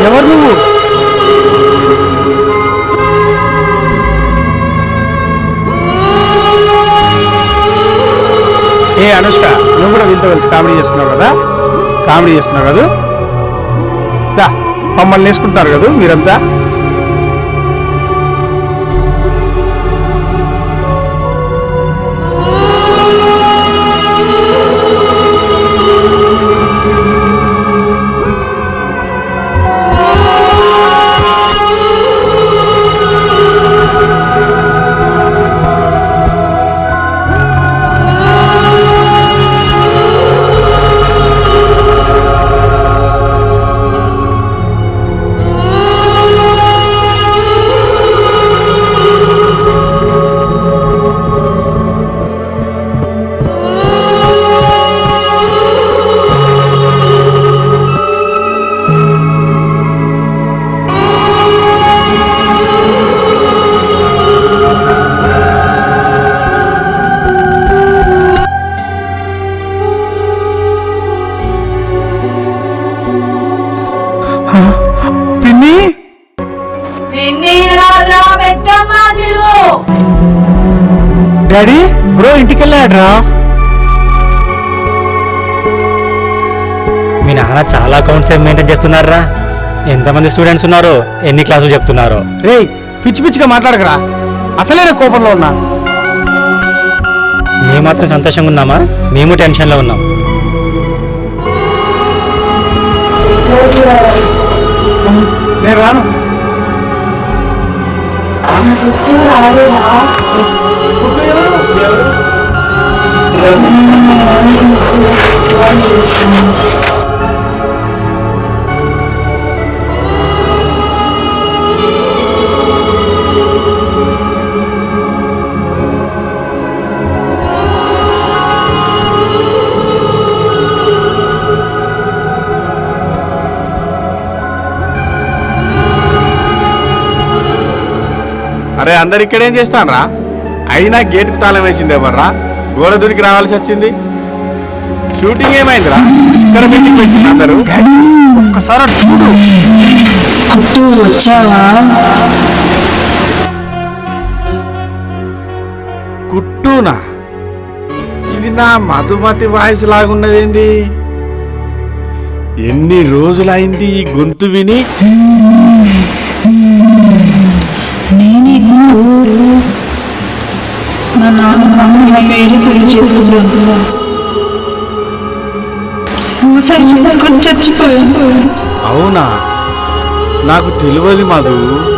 ఎవరు నువ్వు? ఏ అనుష్క, నువ్వు కూడా వీళ్ళతో కలిసి కామెడీ చేస్తున్నావు కదా? కామెడీ చేస్తున్నావు కదా? దా, మమ్మల్ని వేసుకుంటున్నారు కదా మీరంతా. పిన్ని, డాడీ బ్రో ఇంటికి వెళ్ళాడ్రా. మీ నాన్న చాలా అకౌంట్స్ మెయింటైన్ చేస్తున్నారా? ఎంతమంది స్టూడెంట్స్ ఉన్నారో, ఎన్ని క్లాసులు చెప్తున్నారో? రే పిచ్చి పిచ్చిగా మాట్లాడకరా, అసలే నేను కోపంలో ఉన్నా. మేము మాత్రం సంతోషంగా ఉన్నామా? మేము టెన్షన్లో ఉన్నాం. నేను రాను. అరే అందరు ఇక్కడేం చేస్తానరా? అయినా గేటుకు తాళం వేసింది ఎవర్రా? గోడ దూరికి రావాల్సి వచ్చింది. షూటింగ్ ఏమైందిరా? ఇక్కడ మీటింగ్ పెట్టింది అందరూ. ఒక్కసారి అటు చూడు. కుట్టూనా? ఇది నా మధుమతి వాయిస్ లాగున్నదేంది? ఎన్ని రోజులైంది ఈ గొంతు విని? అవునా? నాకు తెలియదు మధు.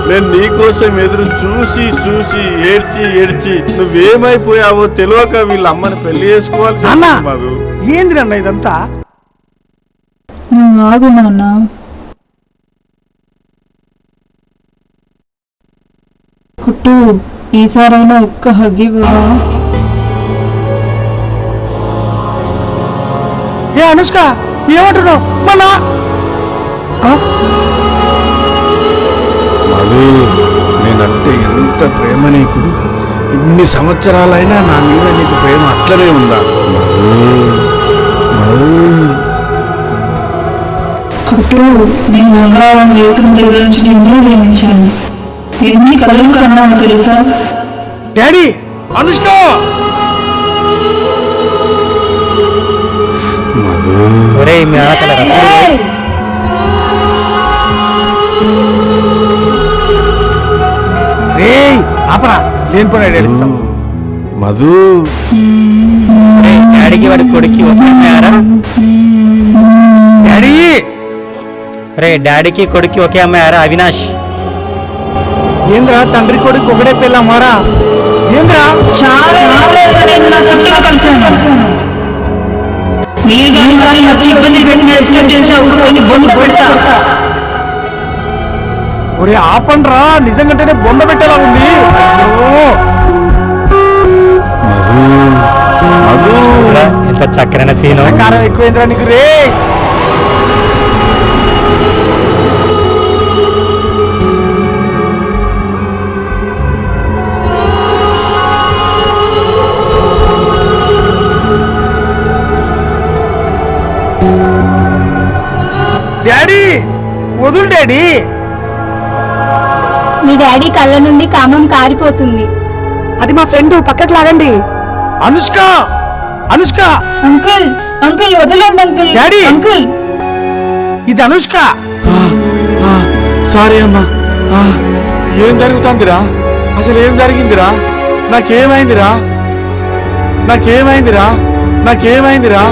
నేను నీకోసం ఎదురు చూసి చూసి ఏడ్చి ఏడ్చి నువ్వేమైపోయావో తెలియక వీళ్ళ అమ్మని పెళ్లి చేసుకోవాలి మధు. ఏంది అన్న ఇదంతా? నువ్వు ఆగు నాన్న. కుట్టు, ఈసారైనా ఒక్క హగ్గి ఇవ్వవా? ఏ అనుష్క, ఏమంటున్నావు? మళ్ళా మధు, నేనంటే ఎంత ప్రేమ నీకు. ఇన్ని సంవత్సరాలైనా నా మీద నీకు ప్రేమ అట్లనే ఉందా? కుట్టు, నేను బంగారం వేసుకున్న దగ్గర నుంచి నిన్ను ప్రేమించాను. ఎన్ని కళ్ళు కన్నాను తెలుసా? డాడీ, అనుష్క! మధు, ఒరేయ్ మీ నాన్నకల రసూలు ఆపరా లేనిపోయిన ఏడుస్తాం. మధు డాడీకి వాడి కొడుక్కి ఒకే అమ్మాయారా? డాడీ డాడీకి కొడుక్కి ఒకే అమ్మాయారా అవినాష్? ఏంద్రా తండ్రి కొడుకు ఒకటే పెళ్ళామారా? ఏంద్రా ఒరే ఆపండ్రా, నిజంగానే బొంద పెట్టేలా ఉంది. ఎంత చక్కరైన సీను. కారం ఎక్కువైందిరా నీకు రే. డాడీ వదులు డాడీ. మీ డాడీ కళ్ళ నుండి కామం కారిపోతుంది. అది మా ఫ్రెండ్, పక్కకు లాగండి. అనుష్క అనుష్క అంకుల్ అంకుల్ వదలండి అంకుల్. డాడీ అంకుల్ ఇది అనుష్క. సారీ అమ్మా. ఏం జరుగుతుందిరా? అసలు ఏం జరిగిందిరా? నాకేమైందిరా? నాకేమైందిరా? నాకేమైందిరా?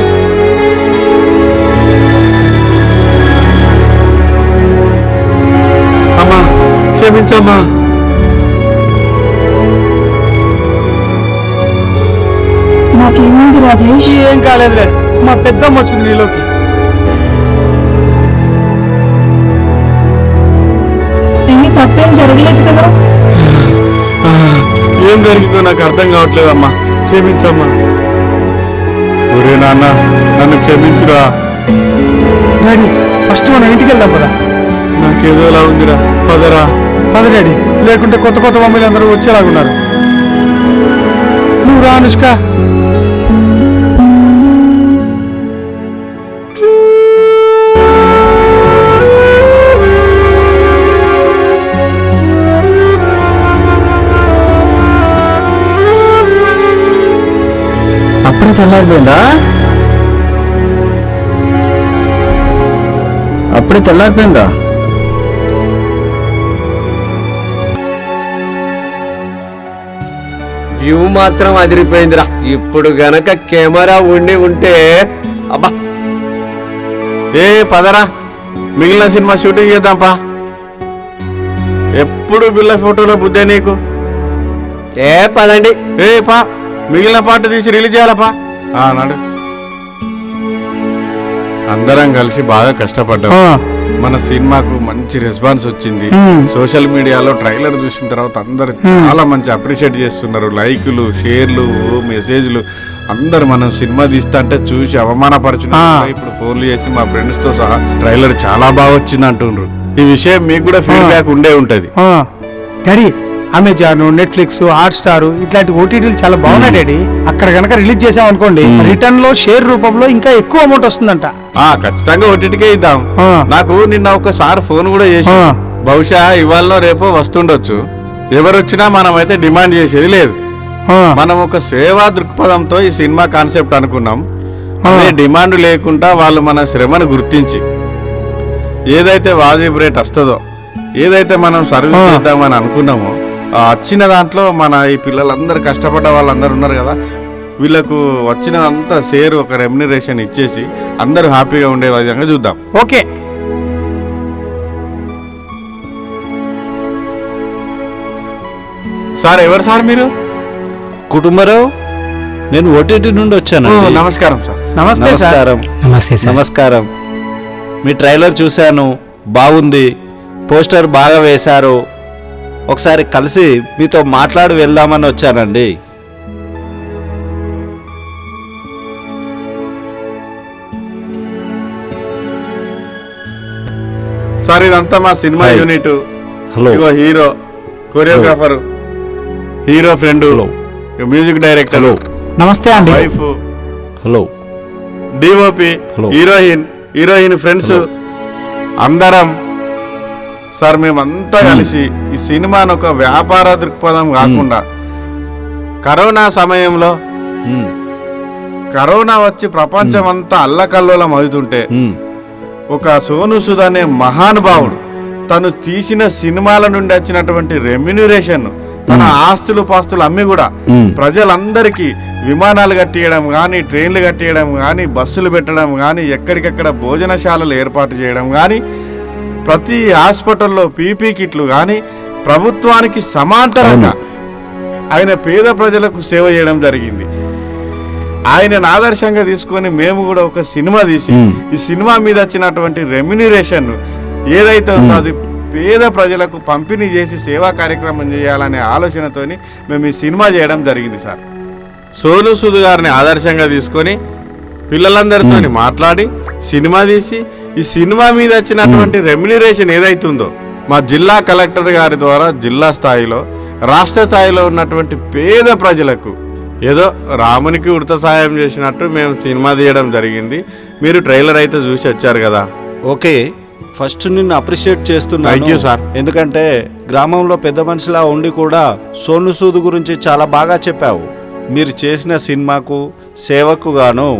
అమ్మా క్షమించమ్మా. నాకేమైంది రాజేష్? ఏం కాలేదులే, మా పెద్దమ్మ వచ్చింది నీలోకి. తప్పేం జరగలేదు కదా? ఏం జరిగిందో నాకు అర్థం కావట్లేదమ్మా, క్షమించమ్మా. ఒరే నాన్న నన్ను క్షమించురా. డాడీ ఫస్ట్ మనం ఇంటికి వెళ్దాం పదా. నాకేదో ఎలా ఉందిరా. పదరా. పద డాడీ, లేకుంటే కొత్త కొత్త మమ్మీలు అందరూ వచ్చేలాగున్నారు. నువ్వు రా అనుష్క. అప్పుడే తెల్లారిపోయిందా? అప్పుడే తెల్లారిపోయిందా? వ్యూ మాత్రం అదిరిపోయిందిరా. ఇప్పుడు గనక కెమెరా ఉండి ఉంటే అబ్బా. పదరా, మిగిలిన సినిమా షూటింగ్ చేద్దాంపా. ఎప్పుడు బిల్ల ఫోటోలో బుద్ధే నీకు. పదండి. పా, మిగిలిన పాట తీసి రిలీజ్ చేయాలపా. నాడు అందరం కలిసి బాగా కష్టపడ్డాం. మన సినిమాకు మంచి రెస్పాన్స్ వచ్చింది. సోషల్ మీడియాలో ట్రైలర్ చూసిన తర్వాత అందరు చాలా మంచి అప్రిషియేట్ చేస్తున్నారు. లైకులు, షేర్లు, మెసేజ్లు. అందరు మనం సినిమా తీస్తా చూసి అవమానపరచున్నారు. ఇప్పుడు ఫోన్లు చేసి మా ఫ్రెండ్స్ తో సహా ట్రైలర్ చాలా బాగా వచ్చింది అంటుండ్రు. ఈ విషయం మీకు కూడా ఫీడ్బ్యాక్ ఉండే ఉంటది. Daddy Amazon, Netflix, hot star ఇట్లాంటి ఓటీటీలు చాలా బాగున్నాయి డాడీ. అక్కడ కనుక రిలీజ్ చేసాం అనుకోండి, రిటర్న్ లో షేర్ రూపంలో ఇంకా ఎక్కువ అమౌంట్ వస్తుందంట. ఖచ్చితంగా ఓటీటీకే ఇద్దాం. నాకు నిన్న ఒకసారి ఫోన్ కూడా చేసి, బహుశా ఇవాళ రేపో వస్తుండొచ్చు. ఎవరొచ్చినా మనం అయితే డిమాండ్ చేసేది లేదు. మనం ఒక సేవా దృక్పథంతో ఈ సినిమా కాన్సెప్ట్ అనుకున్నాం. అదే డిమాండ్ లేకుండా వాళ్ళు మన శ్రమను గుర్తించి ఏదైతే వాజిబ్ రేట్ వస్తుందో, ఏదైతే మనం సర్వీస్ చేద్దామని అనుకున్నామో, వచ్చిన దాంట్లో మన ఈ పిల్లలందరూ కష్టపడ్డ వాళ్ళందరూ ఉన్నారు కదా, వీళ్ళకు వచ్చినంతా షేర్ ఒక రెమ్యునరేషన్ ఇచ్చేసి అందరూ హ్యాపీగా ఉండే విధంగా చూద్దాం. ఓకే. సార్ ఎవరు సార్ మీరు? కుటుంబరావు, నేను ఓటీటీ నుండి వచ్చాను. నమస్కారం సార్. నమస్తే సార్. నమస్కారం. మీ ట్రైలర్ చూశాను, బాగుంది. పోస్టర్ బాగా వేశారు. ఒకసారి కలిసి మీతో మాట్లాడి వెళ్దామని వచ్చానండి. సార్ ఇదంతా మా సినిమా యూనిట్. ఇగో hero, choreographer, hero friend, music director. నమస్తే అండి. Wife. Hello. DOP, heroine friends అందరం. సార్ మేమంతా కలిసి ఈ సినిమాను ఒక వ్యాపార దృక్పథం కాకుండా కరోనా సమయంలో కరోనా వచ్చి ప్రపంచం అంతా అల్లకల్లోలం అవుతుంటే ఒక సోను సూద్ అనే మహానుభావుడు తను తీసిన సినిమాల నుండి వచ్చినటువంటి రెమ్యునరేషన్ తన ఆస్తులు పాస్తులు అమ్మి కూడా ప్రజలందరికీ విమానాలు కట్టియడం కానీ, ట్రైన్లు కట్టియడం కానీ, బస్సులు పెట్టడం కానీ, ఎక్కడికక్కడ భోజనశాలలు ఏర్పాటు చేయడం కానీ, ప్రతి హాస్పిటల్లో పీపీ కిట్లు కానీ ప్రభుత్వానికి సమాంతరంగా ఆయన పేద ప్రజలకు సేవ చేయడం జరిగింది. ఆయనను ఆదర్శంగా తీసుకొని మేము కూడా ఒక సినిమా తీసి ఈ సినిమా మీద వచ్చినటువంటి రెమ్యునరేషన్ ఏదైతే ఉందో అది పేద ప్రజలకు పంపిణీ చేసి సేవా కార్యక్రమం చేయాలనే ఆలోచనతోని మేము ఈ సినిమా చేయడం జరిగింది సార్. సోను సూద్ గారిని ఆదర్శంగా తీసుకొని పిల్లలందరితో మాట్లాడి సినిమా తీసి ఈ సినిమా మీద వచ్చినటువంటి రెమ్యునరేషన్ ఏదైతుందో మా జిల్లా కలెక్టర్ గారి ద్వారా జిల్లా స్థాయిలో, రాష్ట్ర స్థాయిలో ఉన్నటువంటి పేద ప్రజలకు ఏదో రామునికి ఉడత సాయం చేసినట్టు మేము సినిమా తీయడం జరిగింది. మీరు ట్రైలర్ అయితే చూసి వచ్చారు కదా. ఓకే, ఫస్ట్ నిన్ను అప్రిషియేట్ చేస్తున్నాను. Thank you sir. ఎందుకంటే గ్రామంలో పెద్ద మనిషిలా ఉండి కూడా సోను సూద్ గురించి చాలా బాగా చెప్పావు. మీరు చేసిన సినిమాకు సేవకు గాను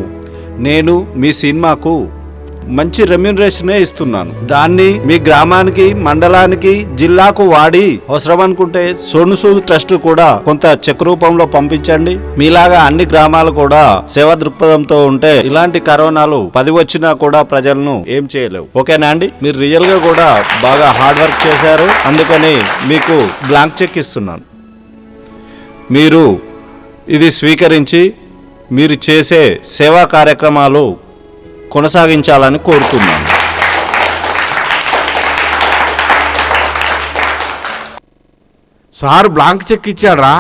నేను మీ సినిమాకు మంచి రెమ్యునరేషనే ఇస్తున్నాను. దాన్ని మీ గ్రామానికి, మండలానికి, జిల్లాకు వాడి అవసరం అనుకుంటే సోను సూద్ ట్రస్ట్ కూడా కొంత చెక్ రూపంలో పంపించండి. మీలాగా అన్ని గ్రామాలు కూడా సేవా దృక్పథంతో ఉంటే ఇలాంటి కరోనాలు 10 వచ్చినా కూడా ప్రజలను ఏం చేయలేవు. ఓకేనా అండి? మీరు రియల్ గా కూడా బాగా హార్డ్ వర్క్ చేశారు, అందుకని మీకు బ్లాంక్ చెక్ ఇస్తున్నాను. మీరు ఇది స్వీకరించి మీరు చేసే సేవా కార్యక్రమాలు కొనసాగించాలని కోరుతున్నాను. సార్ బ్లాంక్ చెక్ ఇచ్చాడ్రా.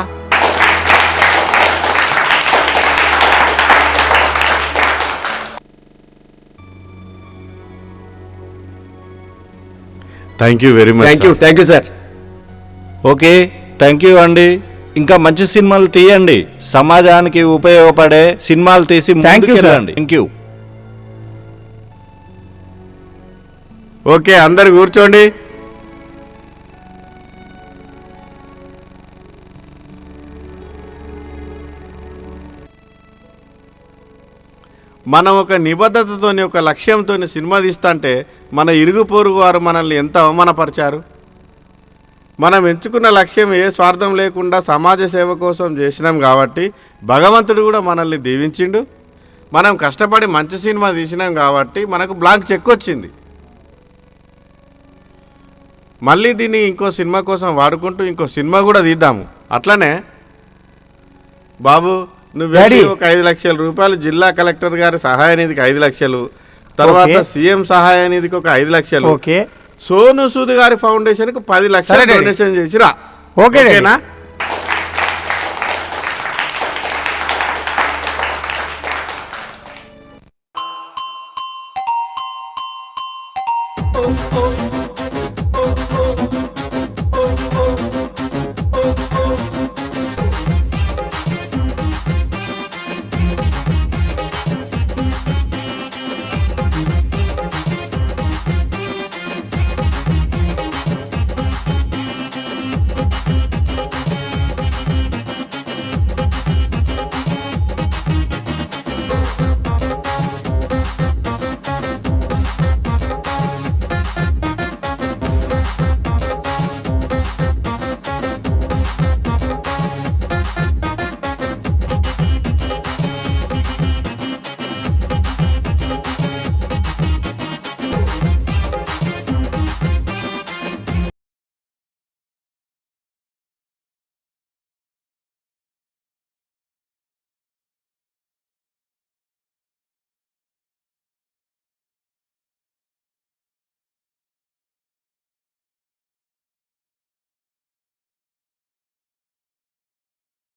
Thank you very much. Thank you sir. Okay, thank you అండి. ఇంకా మంచి సినిమాలు తీయండి, సమాజానికి ఉపయోగపడే సినిమాలు తీసి ముందుకెళ్ళండి. Thank you. ఓకే, అందరు కూర్చోండి. మనం ఒక నిబద్ధతతోని, ఒక లక్ష్యంతో సినిమా తీస్తుంటే మన ఇరుగు పొరుగు వారు మనల్ని ఎంత అవమానపరిచారు. మనం ఎంచుకున్న లక్ష్యం ఏ స్వార్థం లేకుండా సమాజ సేవ కోసం చేసినాం కాబట్టి భగవంతుడు కూడా మనల్ని దీవించిండు. మనం కష్టపడి మంచి సినిమా తీసినాం కాబట్టి మనకు బ్లాంక్ చెక్ వచ్చింది. మళ్ళీ దీన్ని ఇంకో సినిమా కోసం వాడుకుంటూ ఇంకో సినిమా కూడా తీద్దాము. అట్లనే బాబు నువ్వు ఒక 5 లక్షల రూపాయలు జిల్లా కలెక్టర్ గారి సహాయ నిధికి 5 లక్షలు, తర్వాత సీఎం సహాయ నిధికి ఒక 5 లక్షలు, సోను సూద్ గారి ఫౌండేషన్ కు 10 లక్షలు డొనేషన్ చేసిరా. ఓకేనా?